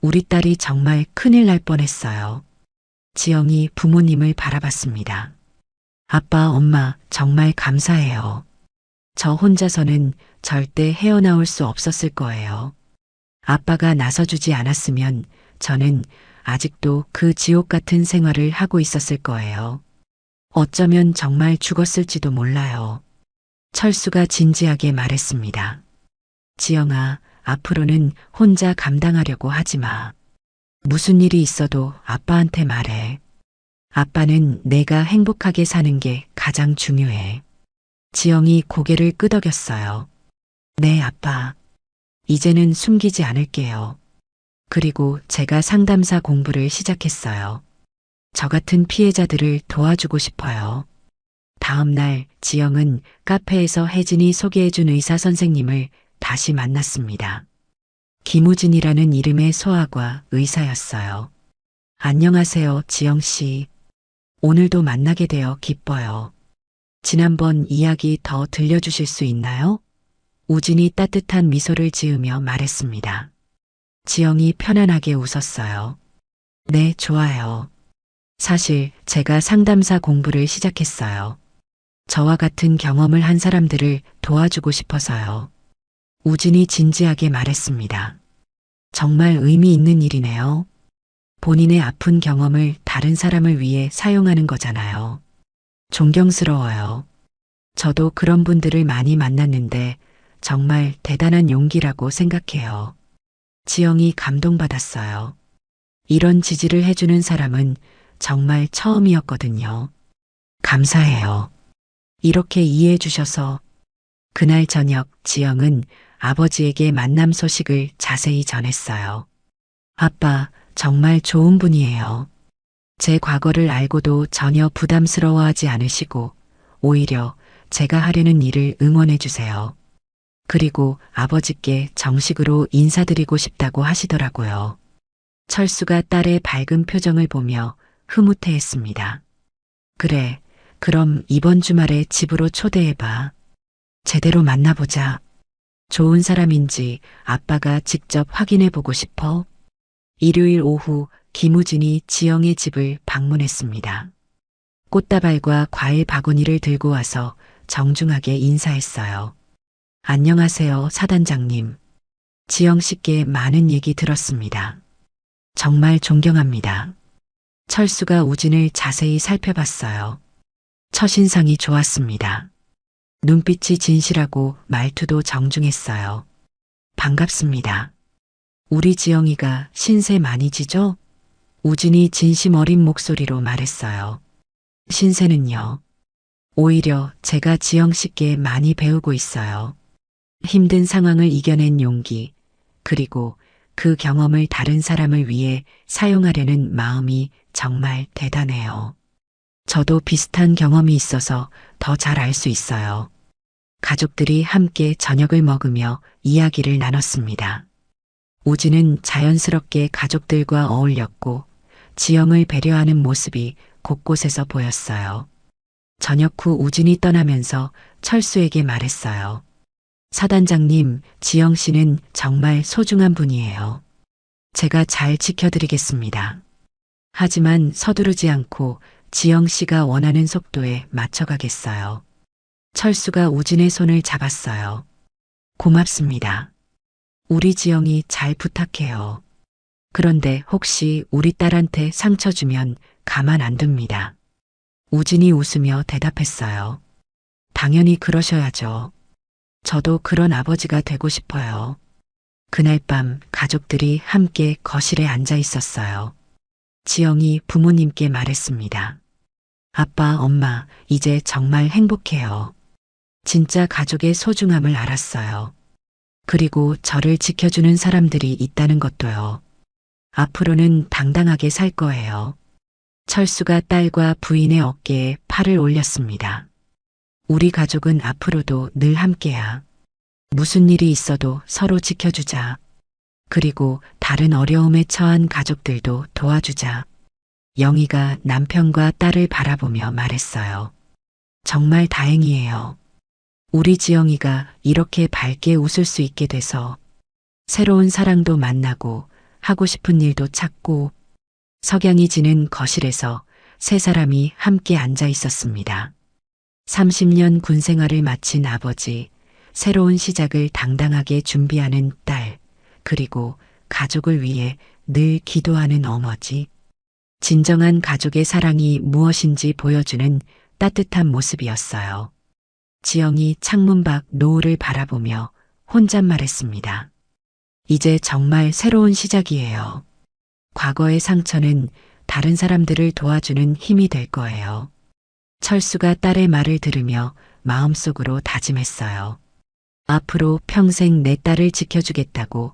우리 딸이 정말 큰일 날 뻔했어요. 지영이 부모님을 바라봤습니다. 아빠, 엄마, 정말 감사해요. 저 혼자서는 절대 헤어나올 수 없었을 거예요. 아빠가 나서주지 않았으면 저는 아직도 그 지옥 같은 생활을 하고 있었을 거예요. 어쩌면 정말 죽었을지도 몰라요. 철수가 진지하게 말했습니다. 지영아, 앞으로는 혼자 감당하려고 하지 마. 무슨 일이 있어도 아빠한테 말해. 아빠는 내가 행복하게 사는 게 가장 중요해. 지영이 고개를 끄덕였어요. 네, 아빠. 이제는 숨기지 않을게요. 그리고 제가 상담사 공부를 시작했어요. 저 같은 피해자들을 도와주고 싶어요. 다음 날 지영은 카페에서 혜진이 소개해준 의사 선생님을 다시 만났습니다. 김우진이라는 이름의 소아과 의사였어요. 안녕하세요, 지영 씨. 오늘도 만나게 되어 기뻐요. 지난번 이야기 더 들려주실 수 있나요? 우진이 따뜻한 미소를 지으며 말했습니다. 지영이 편안하게 웃었어요. 네, 좋아요. 사실 제가 상담사 공부를 시작했어요. 저와 같은 경험을 한 사람들을 도와주고 싶어서요. 우진이 진지하게 말했습니다. 정말 의미 있는 일이네요. 본인의 아픈 경험을 다른 사람을 위해 사용하는 거잖아요. 존경스러워요. 저도 그런 분들을 많이 만났는데 정말 대단한 용기라고 생각해요. 지영이 감동받았어요. 이런 지지를 해주는 사람은 정말 처음이었거든요. 감사해요. 이렇게 이해해 주셔서. 그날 저녁 지영은 아버지에게 만남 소식을 자세히 전했어요. 아빠, 정말 좋은 분이에요. 제 과거를 알고도 전혀 부담스러워하지 않으시고 오히려 제가 하려는 일을 응원해 주세요. 그리고 아버지께 정식으로 인사드리고 싶다고 하시더라고요. 철수가 딸의 밝은 표정을 보며 흐뭇해했습니다. 그래, 그럼 이번 주말에 집으로 초대해봐. 제대로 만나보자. 좋은 사람인지 아빠가 직접 확인해보고 싶어. 일요일 오후 김우진이 지영의 집을 방문했습니다. 꽃다발과 과일 바구니를 들고 와서 정중하게 인사했어요. 안녕하세요, 사단장님. 지영 씨께 많은 얘기 들었습니다. 정말 존경합니다. 철수가 우진을 자세히 살펴봤어요. 첫인상이 좋았습니다. 눈빛이 진실하고 말투도 정중했어요. 반갑습니다. 우리 지영이가 신세 많이 지죠? 우진이 진심 어린 목소리로 말했어요. 신세는요. 오히려 제가 지영 씨께 많이 배우고 있어요. 힘든 상황을 이겨낸 용기, 그리고 그 경험을 다른 사람을 위해 사용하려는 마음이 정말 대단해요. 저도 비슷한 경험이 있어서 더 잘 알 수 있어요. 가족들이 함께 저녁을 먹으며 이야기를 나눴습니다. 우진은 자연스럽게 가족들과 어울렸고 지영을 배려하는 모습이 곳곳에서 보였어요. 저녁 후 우진이 떠나면서 철수에게 말했어요. 사단장님, 지영 씨는 정말 소중한 분이에요. 제가 잘 지켜드리겠습니다. 하지만 서두르지 않고 지영 씨가 원하는 속도에 맞춰가겠어요. 철수가 우진의 손을 잡았어요. 고맙습니다. 우리 지영이 잘 부탁해요. 그런데 혹시 우리 딸한테 상처 주면 가만 안 둡니다. 우진이 웃으며 대답했어요. 당연히 그러셔야죠. 저도 그런 아버지가 되고 싶어요. 그날 밤 가족들이 함께 거실에 앉아 있었어요. 지영이 부모님께 말했습니다. 아빠, 엄마, 이제 정말 행복해요. 진짜 가족의 소중함을 알았어요. 그리고 저를 지켜주는 사람들이 있다는 것도요. 앞으로는 당당하게 살 거예요. 철수가 딸과 부인의 어깨에 팔을 올렸습니다. 우리 가족은 앞으로도 늘 함께야. 무슨 일이 있어도 서로 지켜주자. 그리고 다른 어려움에 처한 가족들도 도와주자. 영희가 남편과 딸을 바라보며 말했어요. 정말 다행이에요. 우리 지영이가 이렇게 밝게 웃을 수 있게 돼서 새로운 사랑도 만나고 하고 싶은 일도 찾고. 석양이 지는 거실에서 세 사람이 함께 앉아 있었습니다. 30년 군 생활을 마친 아버지, 새로운 시작을 당당하게 준비하는 딸, 그리고 가족을 위해 늘 기도하는 어머니. 진정한 가족의 사랑이 무엇인지 보여주는 따뜻한 모습이었어요. 지영이 창문 밖 노을을 바라보며 혼잣말했습니다. 이제 정말 새로운 시작이에요. 과거의 상처는 다른 사람들을 도와주는 힘이 될 거예요. 철수가 딸의 말을 들으며 마음속으로 다짐했어요. 앞으로 평생 내 딸을 지켜주겠다고,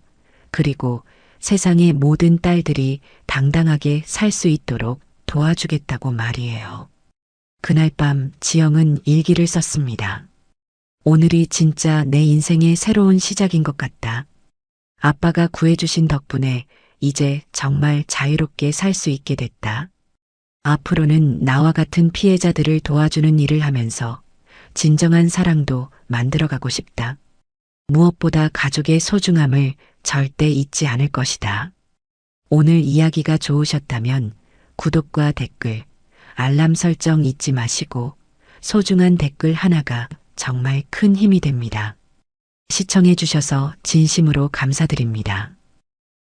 그리고 세상의 모든 딸들이 당당하게 살 수 있도록 도와주겠다고 말이에요. 그날 밤 지영은 일기를 썼습니다. 오늘이 진짜 내 인생의 새로운 시작인 것 같다. 아빠가 구해주신 덕분에 이제 정말 자유롭게 살 수 있게 됐다. 앞으로는 나와 같은 피해자들을 도와주는 일을 하면서 진정한 사랑도 만들어가고 싶다. 무엇보다 가족의 소중함을 절대 잊지 않을 것이다. 오늘 이야기가 좋으셨다면 구독과 댓글, 알람 설정 잊지 마시고 소중한 댓글 하나가 정말 큰 힘이 됩니다. 시청해 주셔서 진심으로 감사드립니다.